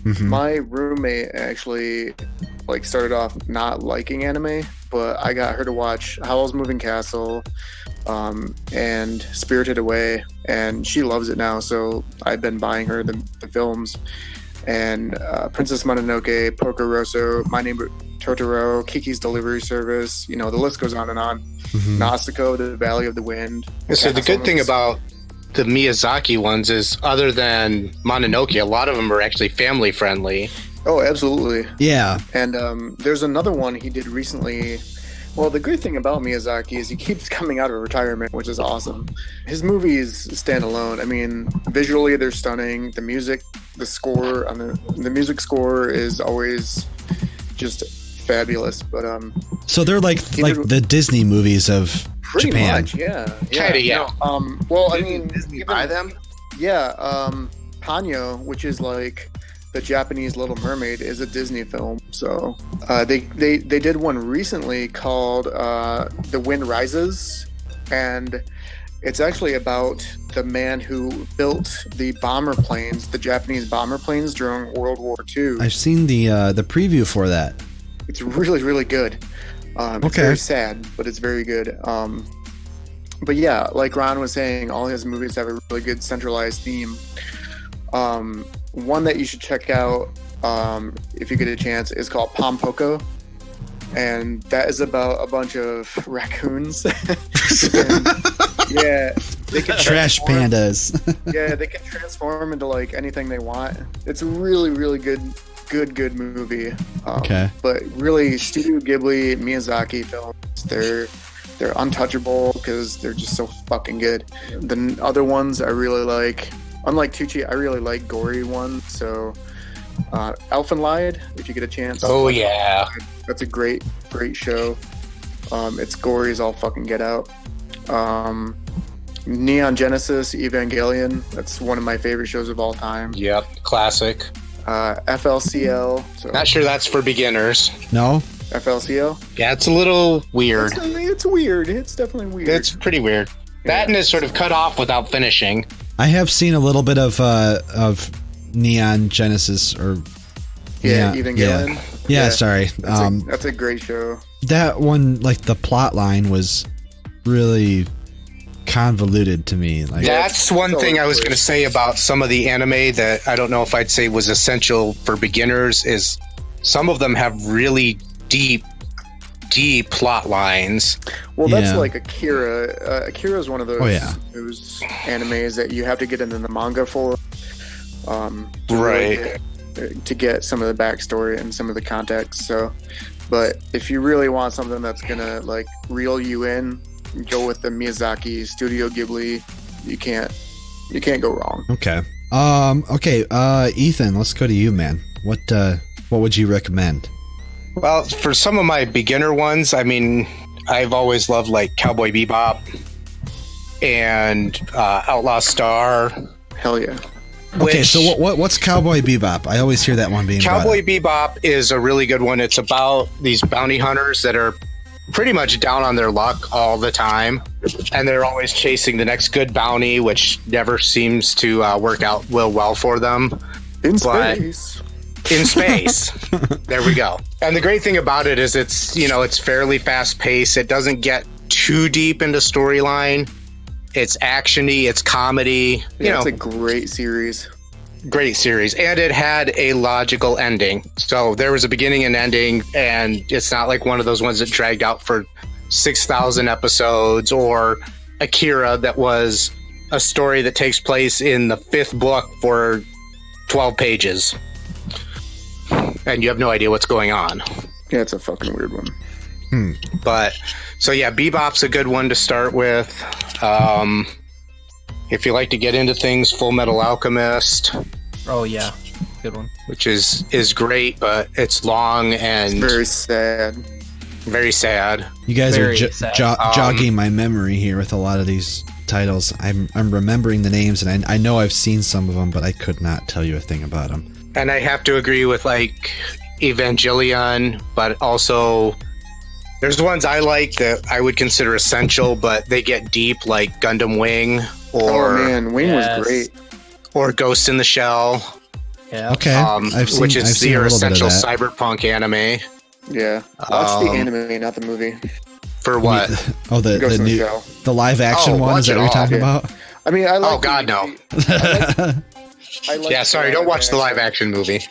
Mm-hmm. My roommate actually like started off not liking anime, but I got her to watch Howl's Moving Castle and Spirited Away, and she loves it now. So I've been buying her the films. And Princess Mononoke, Porco Rosso, My Neighbor Totoro, Kiki's Delivery Service, the list goes on and on. Mm-hmm. Nausicaa, The Valley of the Wind. So the good thing about the Miyazaki ones is, other than Mononoke, a lot of them are actually family friendly. Oh, absolutely. Yeah. And there's another one he did recently. Well, the great thing about Miyazaki is he keeps coming out of retirement, which is awesome. His movies stand alone. I mean, visually they're stunning. The music, the score, the music score is always just fabulous. But so they're like the Disney movies of pretty Japan. Much, yeah. Yeah. Well, I mean, Disney buy them? Yeah. Ponyo, which is like the Japanese Little Mermaid, is a Disney film. So they did one recently called The Wind Rises, and it's actually about the man who built the Japanese bomber planes during World War II. I've seen the preview for that. It's really, really good. It's very sad, but it's very good. But yeah, like Ron was saying, all his movies have a really good centralized theme. One that you should check out if you get a chance is called Pompoko, and that is about a bunch of raccoons. Yeah, they can trash pandas. Yeah, they can transform into like anything they want. It's a really, really good movie. Okay. But really, Studio Ghibli, Miyazaki films, they're untouchable because they're just so fucking good. The other ones I really like, unlike Tucci, I really like gory ones. So Elfenlied, if you get a chance. Oh yeah, that's a great show. It's gory as all fucking get out. Neon Genesis Evangelion, that's one of my favorite shows of all time. Yep, classic. FLCL. So Not sure that's for beginners. No. FLCL? Yeah, it's a little weird. It's weird. It's definitely weird. It's pretty weird. That and is sort of cut off without finishing. I have seen a little bit of Neon Genesis or Evangelion. Yeah, sorry. That's a great show. That one, like the plot line was really convoluted to me. Like that's one thing I was going to say about some of the anime that I don't know if I'd say was essential for beginners is some of them have really deep plot lines. Well, that's like Akira. Akira is one of those those animes that you have to get into the manga for. Right. To get some of the backstory and some of the context. So, but if you really want something that's gonna like reel you in, go with the Miyazaki Studio Ghibli. You can't go wrong. Okay. Ethan, let's go to you, man. What would you recommend? Well, for some of my beginner ones, I mean, I've always loved like Cowboy Bebop and Outlaw Star. Hell yeah. Okay, so what's Cowboy Bebop? I always hear that one being Cowboy Bebop is a really good one. It's about these bounty hunters that are pretty much down on their luck all the time, and they're always chasing the next good bounty, which never seems to work out well for them. In space. There we go. And the great thing about it is it's fairly fast paced. It doesn't get too deep into storyline. It's actiony, it's comedy. It's a great series. Great series. And it had a logical ending. So there was a beginning and ending, and it's not like one of those ones that dragged out for 6,000 episodes, or Akira that was a story that takes place in the 5th book for 12 pages. And you have no idea what's going on. Yeah, it's a fucking weird one. But so yeah, Bebop's a good one to start with. If you like to get into things, Full Metal Alchemist. Oh yeah, good one. Which is great, but it's long and very sad. Very sad. You guys are jogging my memory here with a lot of these titles. I'm remembering the names, and I know I've seen some of them, but I could not tell you a thing about them. And I have to agree with like Evangelion, but also there's ones I like that I would consider essential, but they get deep, like Gundam Wing or Wing was great, or Ghost in the Shell. Yeah. Okay. Which is your essential cyberpunk anime. Yeah. Watch the anime, not the movie. For what? The live action one? Is that what you're talking about? I mean, I like. Oh God, no. Don't watch the live action movie.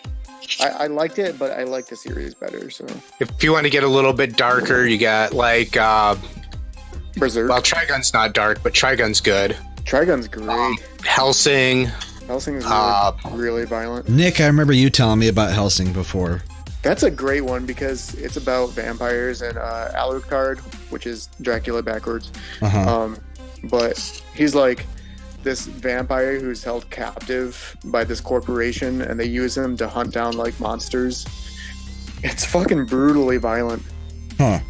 I liked it, but I like the series better. So if you want to get a little bit darker, you got like Berserk. Well, Trigun's not dark, but Trigun's good. Trigun's great. Hellsing. Hellsing is really violent. Nick, I remember you telling me about Hellsing before. That's a great one because it's about vampires and Alucard, which is Dracula backwards. But he's like this vampire who's held captive by this corporation, and they use him to hunt down like monsters. It's fucking brutally violent. Huh.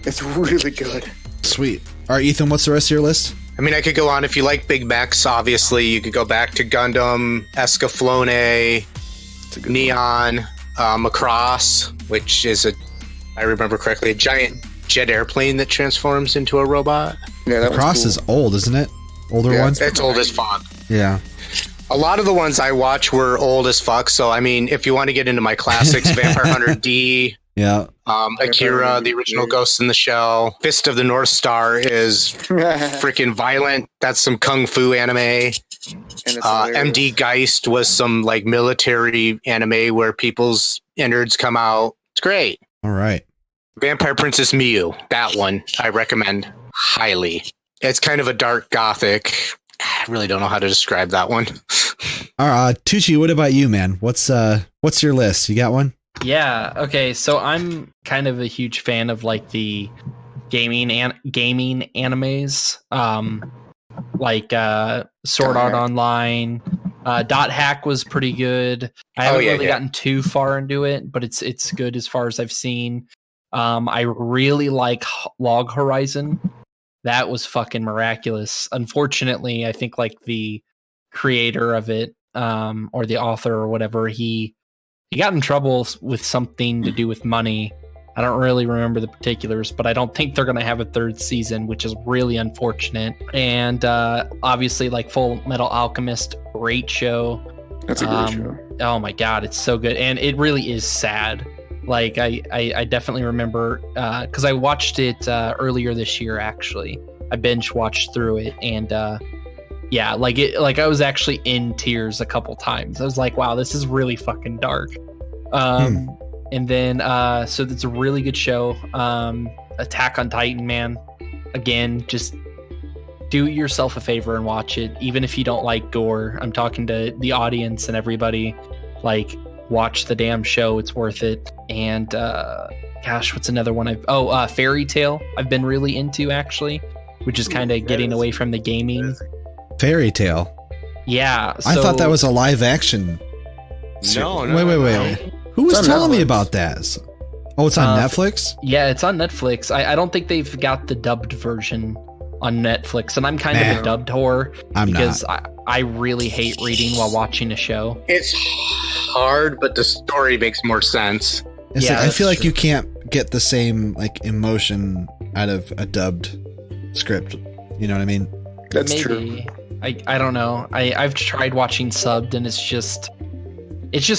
It's really good. Sweet. All right, Ethan, what's the rest of your list? I mean, I could go on. If you like big mechs, obviously, you could go back to Gundam, Escaflowne, Neon, Macross, which is I remember correctly, a giant jet airplane that transforms into a robot. Yeah, that Macross is old, isn't it? Older ones? It's old as fuck. Yeah. A lot of the ones I watch were old as fuck. So, I mean, if you want to get into my classics, Vampire Hunter D, Akira, the original Ghost in the Shell, Fist of the North Star is freaking violent. That's some kung fu anime. MD Geist was some like military anime where people's innards come out. It's great. All right. Vampire Princess Miyu, that one I recommend highly. It's kind of a dark gothic. I really don't know how to describe that one. Tucci, what about you, man? What's your list? You got one? Yeah. Okay. So I'm kind of a huge fan of like the gaming animes, like Sword Art Online. Dot Hack was pretty good. I haven't really gotten too far into it, but it's good as far as I've seen. I really like Log Horizon. That was fucking miraculous. Unfortunately, I think like the creator of it, or the author or whatever, he got in trouble with something to do with money. I don't really remember the particulars, but I don't think they're going to have a third season, which is really unfortunate. And obviously, like Full Metal Alchemist, great show. That's a great show. Oh my God, it's so good. And it really is sad. Like, I definitely remember, because I watched it earlier this year, actually. I binge watched through it. And yeah, like I was actually in tears a couple times. I was like, wow, this is really fucking dark. And then, so that's a really good show. Attack on Titan, man. Again, just do yourself a favor and watch it. Even if you don't like gore, I'm talking to the audience and everybody. Like, watch the damn show. It's worth it. And, gosh, what's another one? Fairy Tail. I've been really into, actually, which is kind of getting away from the gaming. Fairy Tail. Yeah. I thought that was a live action. No. Wait. Who was telling me about that? Oh, it's on Netflix? Yeah, it's on Netflix. I don't think they've got the dubbed version on Netflix, and I'm kind of a dubbed whore because I really hate reading while watching a show. It's hard, but the story makes more sense. I feel like you can't get the same like emotion out of a dubbed script. You know what I mean? That's true. I don't know. I've tried watching subbed, and it's just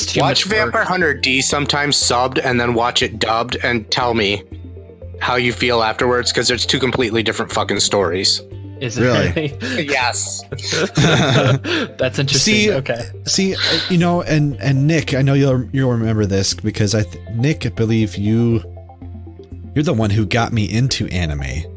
too much work. Vampire Hunter D sometimes subbed and then watch it dubbed and tell me how you feel afterwards, because there's two completely different fucking stories. Is it really? Yes. That's interesting. See, you know, and Nick, I know you'll remember this because Nick, I believe you're the one who got me into anime.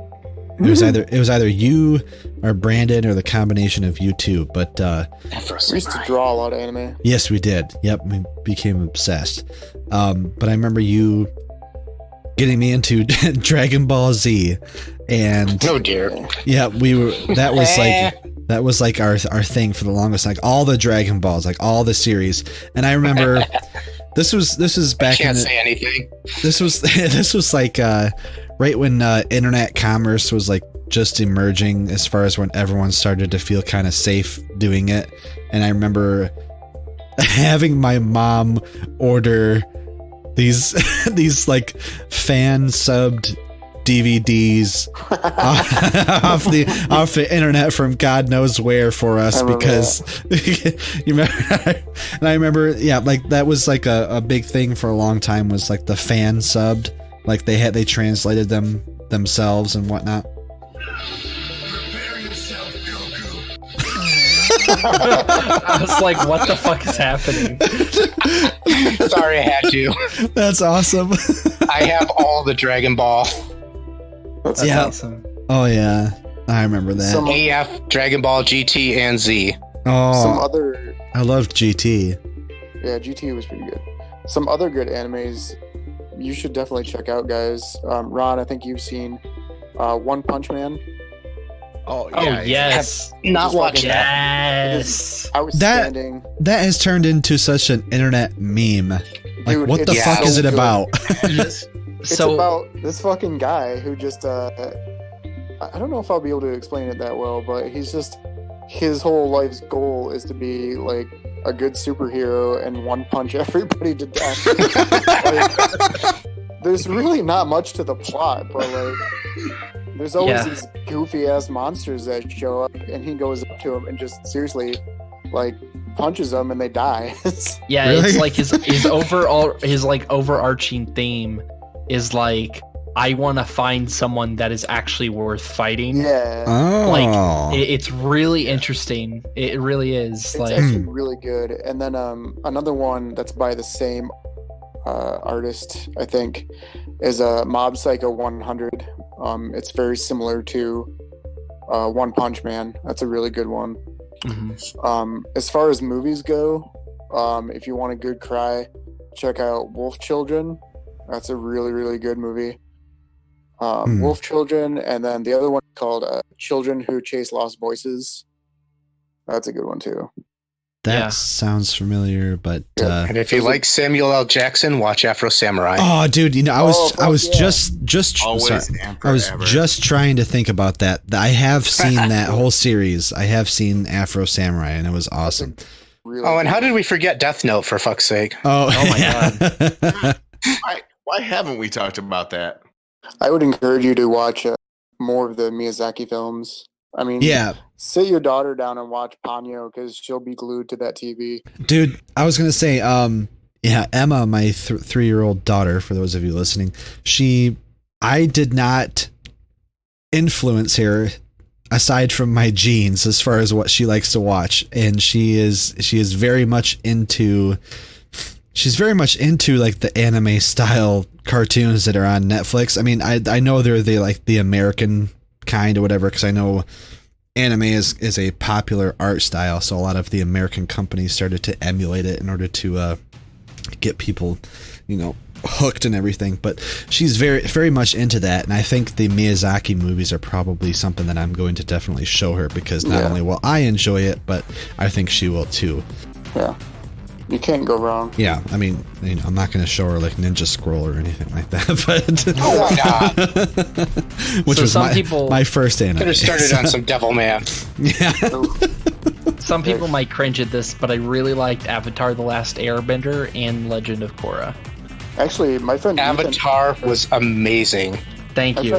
It was either you or Brandon or the combination of you two, but we used to draw a lot of anime. Yes, we did. Yep, we became obsessed. But I remember you getting me into Dragon Ball Z, and oh dear, yeah, that was like our thing for the longest, like all the Dragon Balls, like all the series. And I remember this was back. I can't say anything. This was like right when internet commerce was like just emerging, as far as when everyone started to feel kind of safe doing it. And I remember having my mom order these like fan subbed DVDs off the internet from God knows where for us, because you remember. And I remember, like that was like a big thing for a long time, was like the fan subbed, like they translated them themselves and whatnot. I was like, what the fuck is happening? Sorry, I had to. That's awesome. I have all the Dragon Ball. That's awesome. Oh yeah, I remember that. Some AF, Dragon Ball GT, and Z. Oh, I loved GT. Yeah, GT was pretty good. Some other good animes you should definitely check out, guys. Ron, I think you've seen One Punch Man. Oh yes. Not watched that. Yes. I was standing. That has turned into such an internet meme. Like, dude, what the fuck is it about? It's about this fucking guy who just I don't know if I'll be able to explain it that well, but he's just, his whole life's goal is to be like a good superhero and one punch everybody to death. Like, there's really not much to the plot, but like there's always these goofy ass monsters that show up, and he goes up to them and just seriously like punches them and they die. Yeah, really? It's like his like overarching theme is like, I want to find someone that is actually worth fighting. Yeah. Like it's really interesting. It really is. It's like actually really good. And then another one that's by the same artist, I think, is Mob Psycho 100. It's very similar to One Punch Man. That's a really good one. Mm-hmm. As far as movies go, if you want a good cry, check out Wolf Children. That's a really, really good movie. Wolf Children, and then the other one called Children Who Chase Lost Voices. That's a good one too. That sounds familiar, but and if you like Samuel L. Jackson, watch Afro Samurai. Oh, dude, you know, I was just Always just trying to think about that. I have seen that whole series. I have seen Afro Samurai, and it was awesome. Really and how did we forget Death Note, for fuck's sake? Oh my God. Why haven't we talked about that? I would encourage you to watch more of the Miyazaki films. I mean, sit your daughter down and watch Ponyo because she'll be glued to that TV. Dude, I was gonna say, Emma, my 3-year-old daughter, for those of you listening, I did not influence her aside from my genes as far as what she likes to watch, and she is very much into. She's very much into like the anime style cartoons that are on Netflix. I mean, I know they're the American kind or whatever, because I know anime is a popular art style, so a lot of the American companies started to emulate it in order to get people, hooked and everything. But she's very, very much into that, and I think the Miyazaki movies are probably something that I'm going to definitely show her, because not only will I enjoy it, but I think she will too. Yeah. You can't go wrong. Yeah, I mean, I'm not going to show her like Ninja Scroll or anything like that, but which was my first anime. Could have started on some Devilman. Yeah. Some people might cringe at this, but I really liked Avatar: The Last Airbender and Legend of Korra. Actually, my friend Avatar was amazing. Thank you.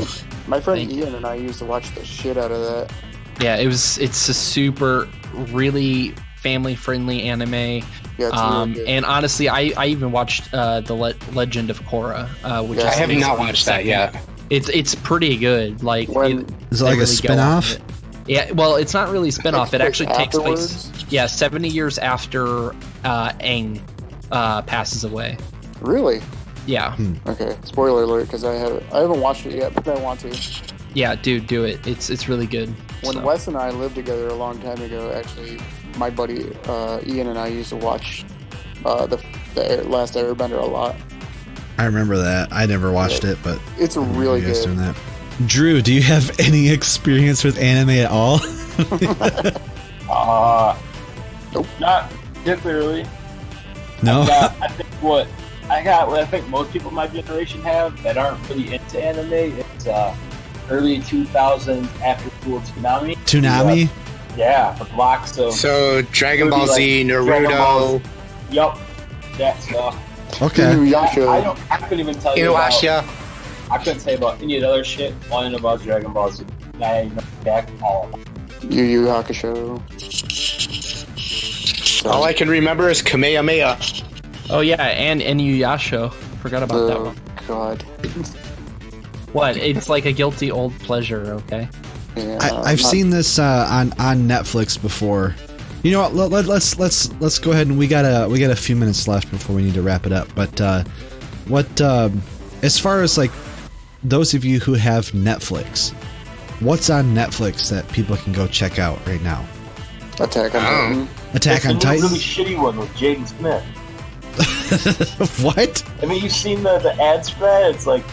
My friend Ian and I used to watch the shit out of that. Yeah, it's a super, really family-friendly anime. Yeah, it's really good. And honestly, I even watched the Legend of Korra, which I have not watched that yet. It's pretty good. Like, is it like a spin-off? Yeah, well, it's not really a spin-off. It actually takes afterwards? place 70 years after Aang passes away. Really? Yeah. Okay. Spoiler alert, because I haven't watched it yet, but I want to. Yeah, dude, do it. It's really good. When Wes and I lived together a long time ago, actually, my buddy Ian and I used to watch the Last Airbender a lot. I remember that. I never watched it, but it's really good. Doing that. Drew, do you have any experience with anime at all? Nope, not particularly. No. I think what I think most people in my generation have that aren't really into anime is early 2000s after school Toonami. Toonami? Yeah, the blocks of. So Dragon Ball Z, Naruto. Yup, that stuff. Okay. I couldn't even tell you. Inuyasha. I couldn't say about any of the other shit. All I know about Dragon Ball Z. I know back all. Yu Yu Hakusho. All I can remember is Kamehameha. Oh yeah, and Inuyasha. Forgot about that one. God. What? It's like a guilty old pleasure. Okay. Yeah, I've seen this on Netflix before. You know what? Let's go ahead, and we got a few minutes left before we need to wrap it up. But as far as like those of you who have Netflix, what's on Netflix that people can go check out right now? Attack on Titan. Attack on Titan. Really shitty one with Jaden Smith. What? I mean, you've seen the ad spread. It's like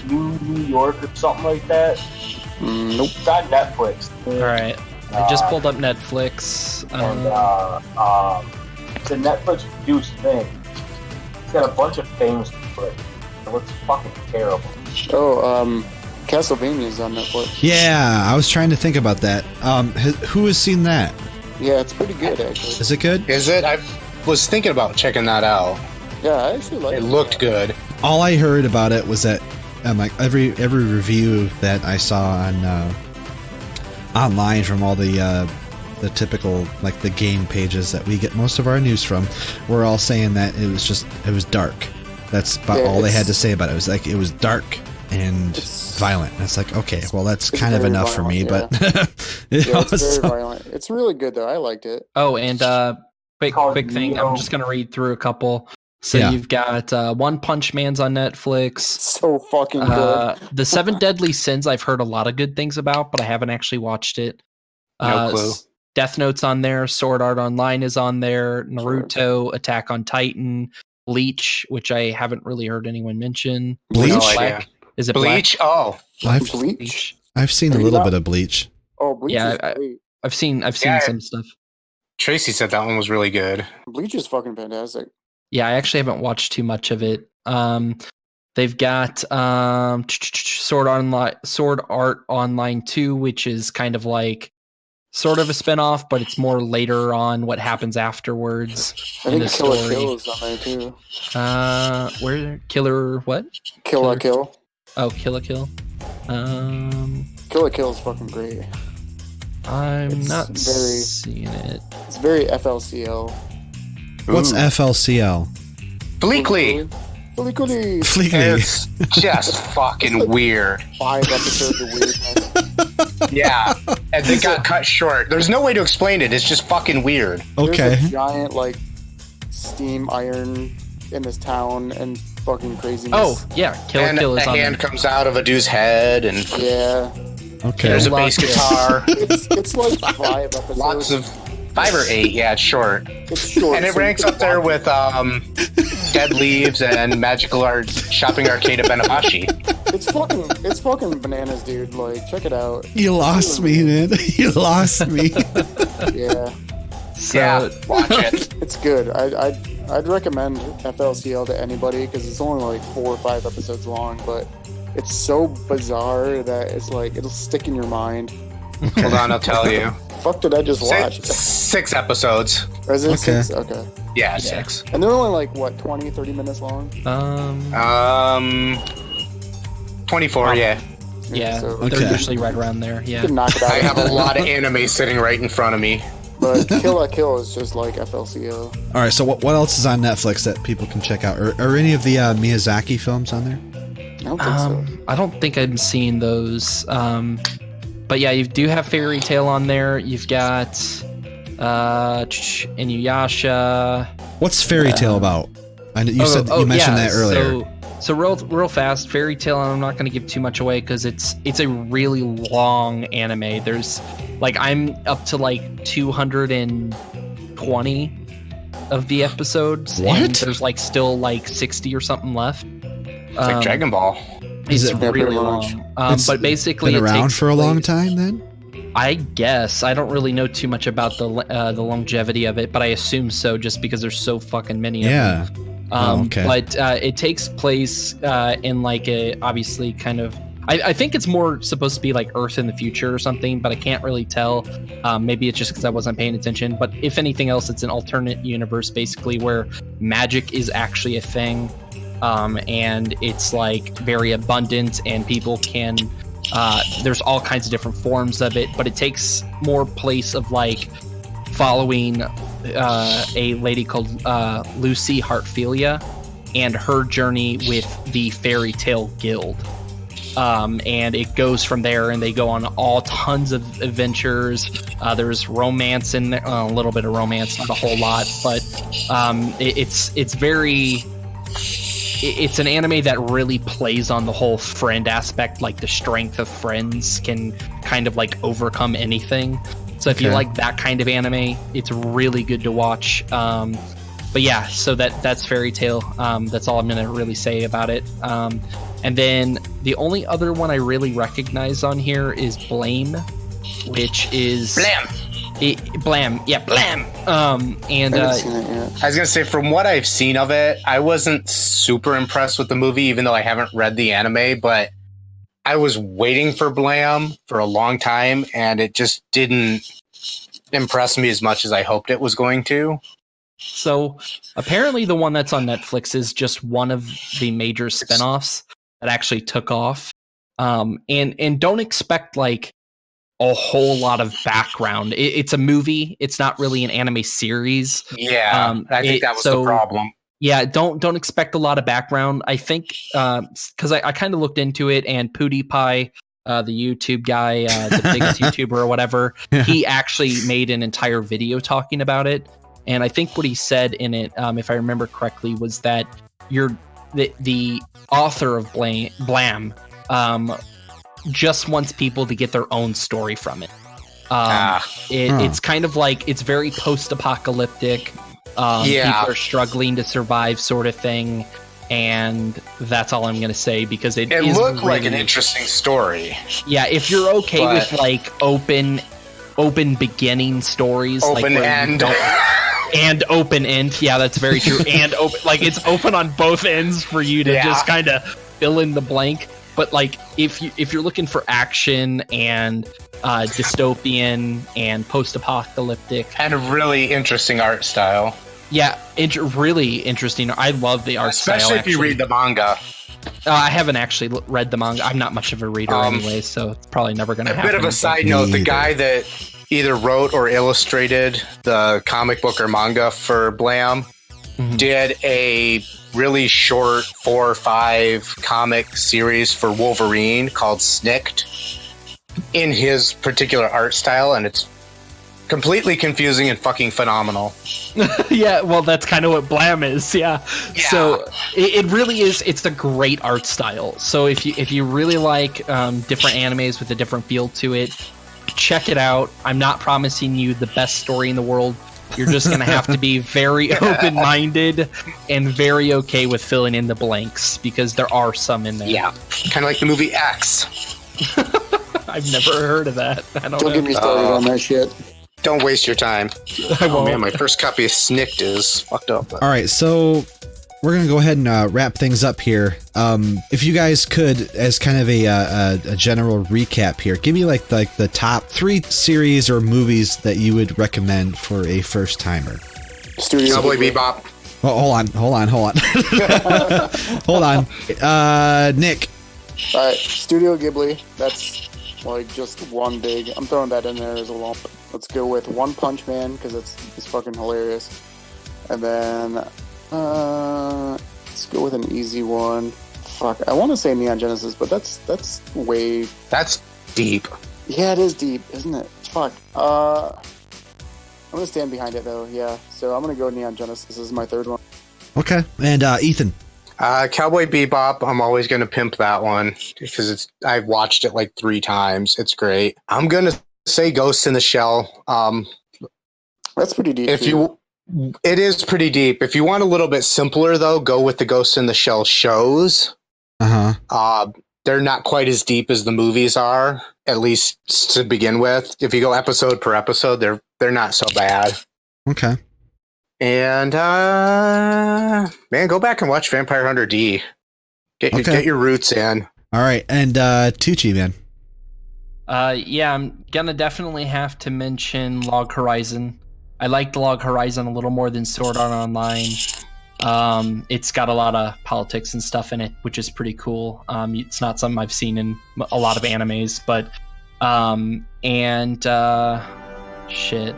New York or something like that. Nope. It's on Netflix. All right. I just pulled up Netflix. It's a Netflix produced thing. It's got a bunch of famous people. It looks fucking terrible. Oh, Castlevania's on Netflix. Yeah, I was trying to think about that. Who has seen that? Yeah, it's pretty good actually. Is it good? Is it? I was thinking about checking that out. Yeah, I actually like it. It looked good. All I heard about it was that like every review that I saw on online from all the typical like the game pages that we get most of our news from were all saying that it was dark. That's about all they had to say about it. It was like it was dark and violent. And it's like, okay, well that's kind of enough for me, but it's very violent. It's really good though. I liked it. Oh, and quick thing. I'm just gonna read through a couple. So you've got One Punch Man's on Netflix. So fucking good. The Seven Deadly Sins I've heard a lot of good things about, but I haven't actually watched it. No clue. Death Note's on there. Sword Art Online is on there. Naruto, Attack on Titan, Bleach, which I haven't really heard anyone mention. Bleach? No idea. Is it Bleach? Black? Oh, Bleach. I've seen a little bit of Bleach. Oh, Bleach is great. I've seen some stuff. Tracy said that one was really good. Bleach is fucking fantastic. Yeah, I actually haven't watched too much of it. They've got Sword Art Online 2, which is kind of like sort of a spinoff, but it's more later on what happens afterwards. I think Kill la Kill is on there too. Where Killer what? Kill la Kill. Oh, Kill la Kill. Kill la Kill is fucking great. I'm not seeing it. It's very FLCL. What's FLCL? Bleakly. Bleakly. It's just fucking weird. 5 episodes of weirdness. Yeah, and they got cut short. There's no way to explain it. It's just fucking weird. Okay. There's a giant like steam iron in this town and fucking craziness. Oh yeah, Kill la Kill is a on hand there. comes out of a dude's head, and yeah. Okay. There's a bass guitar. It's like 5 episodes. Lots of 5 or 8. Yeah, it's short. It's short. And it ranks up there with Dead Leaves and Magical Art Shopping Arcade of Benabashi. It's fucking bananas, dude. Like, check it out. You lost me, man. You lost me. Yeah. Yeah, watch it. It's good. I'd recommend FLCL to anybody because it's only like 4 or 5 episodes long, but it's so bizarre that it's like it'll stick in your mind. Hold on, I'll tell you. Fuck did I just watch? 6 episodes. Or is it 6? Okay. Yeah, 6. And they're only like what, 20, 30 minutes long? 24. Yeah. Yeah, So- they're usually right around there. You Yeah. can knock it out. I have a lot of anime sitting right in front of me. But Kill la Kill is just like FLCL. All right. So what else is on Netflix that people can check out? Are any of the Miyazaki films on there? I don't think so. I don't think I'm seeing those. But yeah, you do have Fairy Tale on there. You've got Inuyasha. What's Fairy Tale about? I know you mentioned that earlier. So real fast, Fairy Tale. I'm not going to give too much away because it's a really long anime. There's like I'm up to like 220 of the episodes. What? And there's like still like 60 or something left. It's like Dragon Ball. It's it really long. But basically, been it around takes for a long place- time then. I guess I don't really know too much about the longevity of it, but I assume so, just because there's so fucking many. Yeah. Of them. Okay. But it takes place in like a obviously kind of. I think it's more supposed to be like Earth in the future or something, but I can't really tell. Maybe it's just because I wasn't paying attention. But if anything else, it's an alternate universe basically where magic is actually a thing, and it's like very abundant, and people can. There's all kinds of different forms of it, but it takes more place of like following a lady called Lucy Hartfilia and her journey with the Fairy Tale Guild. And it goes from there, and they go on all tons of adventures. There's romance in there, a little bit of romance, not a whole lot, but it's very. It's an anime that really plays on the whole friend aspect, like the strength of friends can kind of like overcome anything. So if you like that kind of anime, it's really good to watch. But yeah, so that's Fairy Tale. That's all I'm going to really say about it. And then the only other one I really recognize on here is Blame, which is... Blam. Yeah, Blam. And I was gonna say, from what I've seen of it, I wasn't super impressed with the movie, even though I haven't read the anime. But I was waiting for Blam for a long time, and it just didn't impress me as much as I hoped it was going to. So apparently, the one that's on Netflix is just one of the major spinoffs that actually took off. And don't expect like a whole lot of background. It's a movie. It's not really an anime series. Yeah, I think that was the problem. Yeah, don't expect a lot of background. I think because I kind of looked into it, and PewDiePie, the YouTube guy, the biggest YouTuber or whatever, he actually made an entire video talking about it. And I think what he said in it, if I remember correctly, was that the author of Blam just wants people to get their own story from it. It's kind of like, it's very post-apocalyptic. People are struggling to survive sort of thing. and that's all I'm going to say because it looked really, like an interesting story. Yeah, if you're okay with like open beginning stories, open like end. And open end. Yeah, that's very true. And open, like it's open on both ends for you to just kind of fill in the blank. But like if you're looking for action and dystopian and post-apocalyptic and a really interesting art style. Yeah, really interesting. I love the art style. Especially if you read the manga. I haven't actually read the manga. I'm not much of a reader anyway, so it's probably never going to happen. A bit of a side note, the guy that either wrote or illustrated the comic book or manga for Blam did a really short 4 or 5 comic series for Wolverine called Snicked in his particular art style, and it's completely confusing and fucking phenomenal. Yeah, well, that's kind of what Blam is. Yeah. So it really is. It's a great art style. So if you really like different animes with a different feel to it, check it out. I'm not promising you the best story in the world. You're just going to have to be very open-minded and very okay with filling in the blanks because there are some in there. Yeah, kind of like the movie X. I've never heard of that. Don't get me started on that shit. Don't waste your time. Oh man, my first copy of Snicked is fucked up. All right, so we're going to go ahead and wrap things up here. If you guys could, as kind of a general recap here, give me like the top 3 series or movies that you would recommend for a first timer. Cowboy Bebop. Well, hold on. Hold on. Nick. All right, Studio Ghibli. That's like just one big. I'm throwing that in there as a lump. Let's go with One Punch Man because it's fucking hilarious. And then let's go with an easy one. Fuck, I want to say Neon Genesis, but that's deep. Yeah, it is deep, isn't it? Fuck. I'm gonna stand behind it though. Yeah, so I'm gonna go Neon Genesis. This is my third one. Okay, and Ethan. Cowboy Bebop. I'm always gonna pimp that one because I've watched it like 3 times. It's great. I'm gonna say Ghost in the Shell. That's pretty deep. It is pretty deep. If you want a little bit simpler, though, go with the Ghost in the Shell shows. They're not quite as deep as the movies are, at least to begin with. If you go episode per episode, they're not so bad. Okay. And man, go back and watch Vampire Hunter D. Get your roots in. All right, and Tucci, man. Yeah, I'm gonna definitely have to mention Log Horizon. I liked Log Horizon a little more than Sword Art Online. It's got a lot of politics and stuff in it, which is pretty cool. It's not something I've seen in a lot of animes, but shit.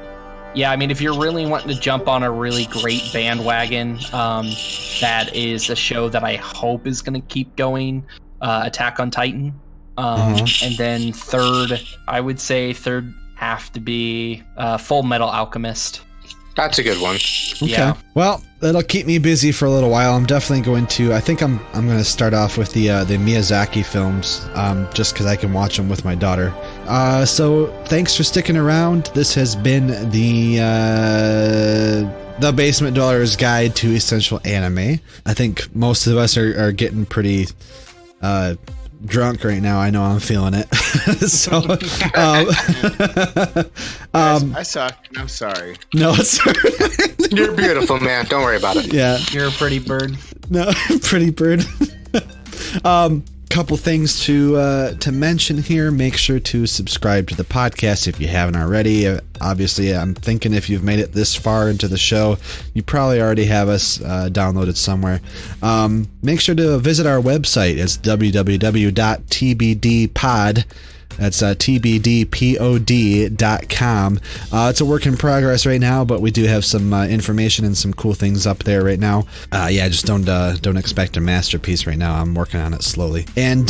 Yeah, I mean, if you're really wanting to jump on a really great bandwagon, that is a show that I hope is going to keep going, Attack on Titan. And then third, I would say third have to be Full Metal Alchemist. That's a good one. Okay. Yeah. Well, that'll keep me busy for a little while. I'm definitely going to. I think I'm going to start off with the Miyazaki films, just because I can watch them with my daughter. So thanks for sticking around. This has been the Basement Dweller's Guide to Essential Anime. I think most of us are getting pretty drunk right now. I know I'm feeling it. So I suck. I'm sorry. No, it's You're beautiful, man. Don't worry about it. Yeah, you're a pretty bird. No, pretty bird. Couple things to mention here. Make sure to subscribe to the podcast if you haven't already. Obviously, I'm thinking if you've made it this far into the show, you probably already have us downloaded somewhere. Make sure to visit our website. It's www.tbdpod. That's tbdpod.com. It's a work in progress right now, but we do have some information and some cool things up there right now. Yeah, just don't expect a masterpiece right now. I'm working on it slowly. And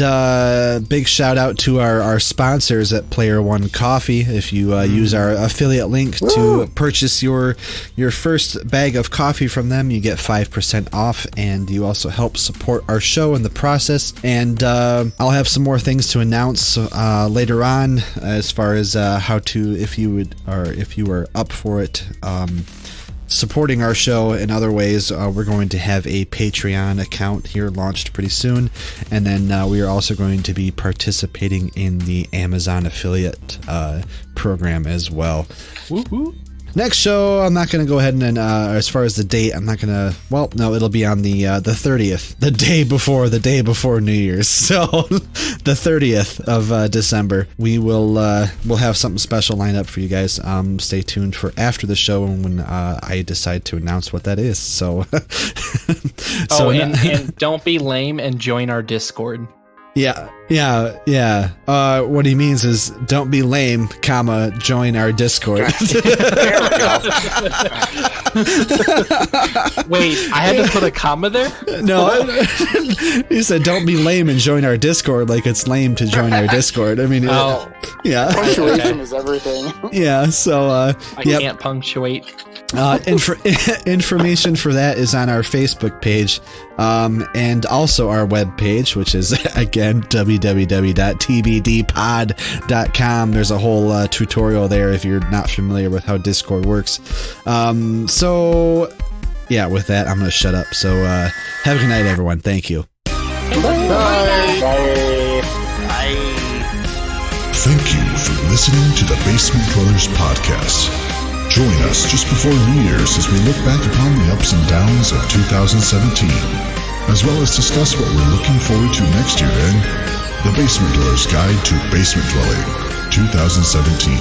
big shout out to our sponsors at Player One Coffee. If you use our affiliate link to purchase your first bag of coffee from them, you get 5% off, and you also help support our show in the process. And I'll have some more things to announce later on, as far as how to, if you were up for it, supporting our show in other ways, we're going to have a Patreon account here launched pretty soon, and then we are also going to be participating in the Amazon affiliate program as well. Woo-hoo. Next show, I'm not going to go ahead and, as far as the date, I'm not going to, well, no, it'll be on the 30th, the day before New Year's. So, the 30th of December, we'll have something special lined up for you guys. Stay tuned for after the show when I decide to announce what that is. So, and don't be lame and join our Discord. Yeah. What he means is don't be lame, join our Discord. There we go. Wait, I had to put a comma there? No, he said don't be lame and join our Discord like it's lame to join our Discord. I mean, yeah. Punctuation is everything. Yeah, so I can't punctuate. Information for that is on our Facebook page, and also our webpage, which is again www.tbdpod.com. There's a whole tutorial there if you're not familiar with how Discord works. So yeah, with that, I'm going to shut up. So have a good night, everyone. Thank you. Bye. Thank you for listening to the Basement Dwellers Podcast. Join us just before New Year's as we look back upon the ups and downs of 2017, as well as discuss what we're looking forward to next year in The Basement Dwellers Guide to Basement Dwelling 2017.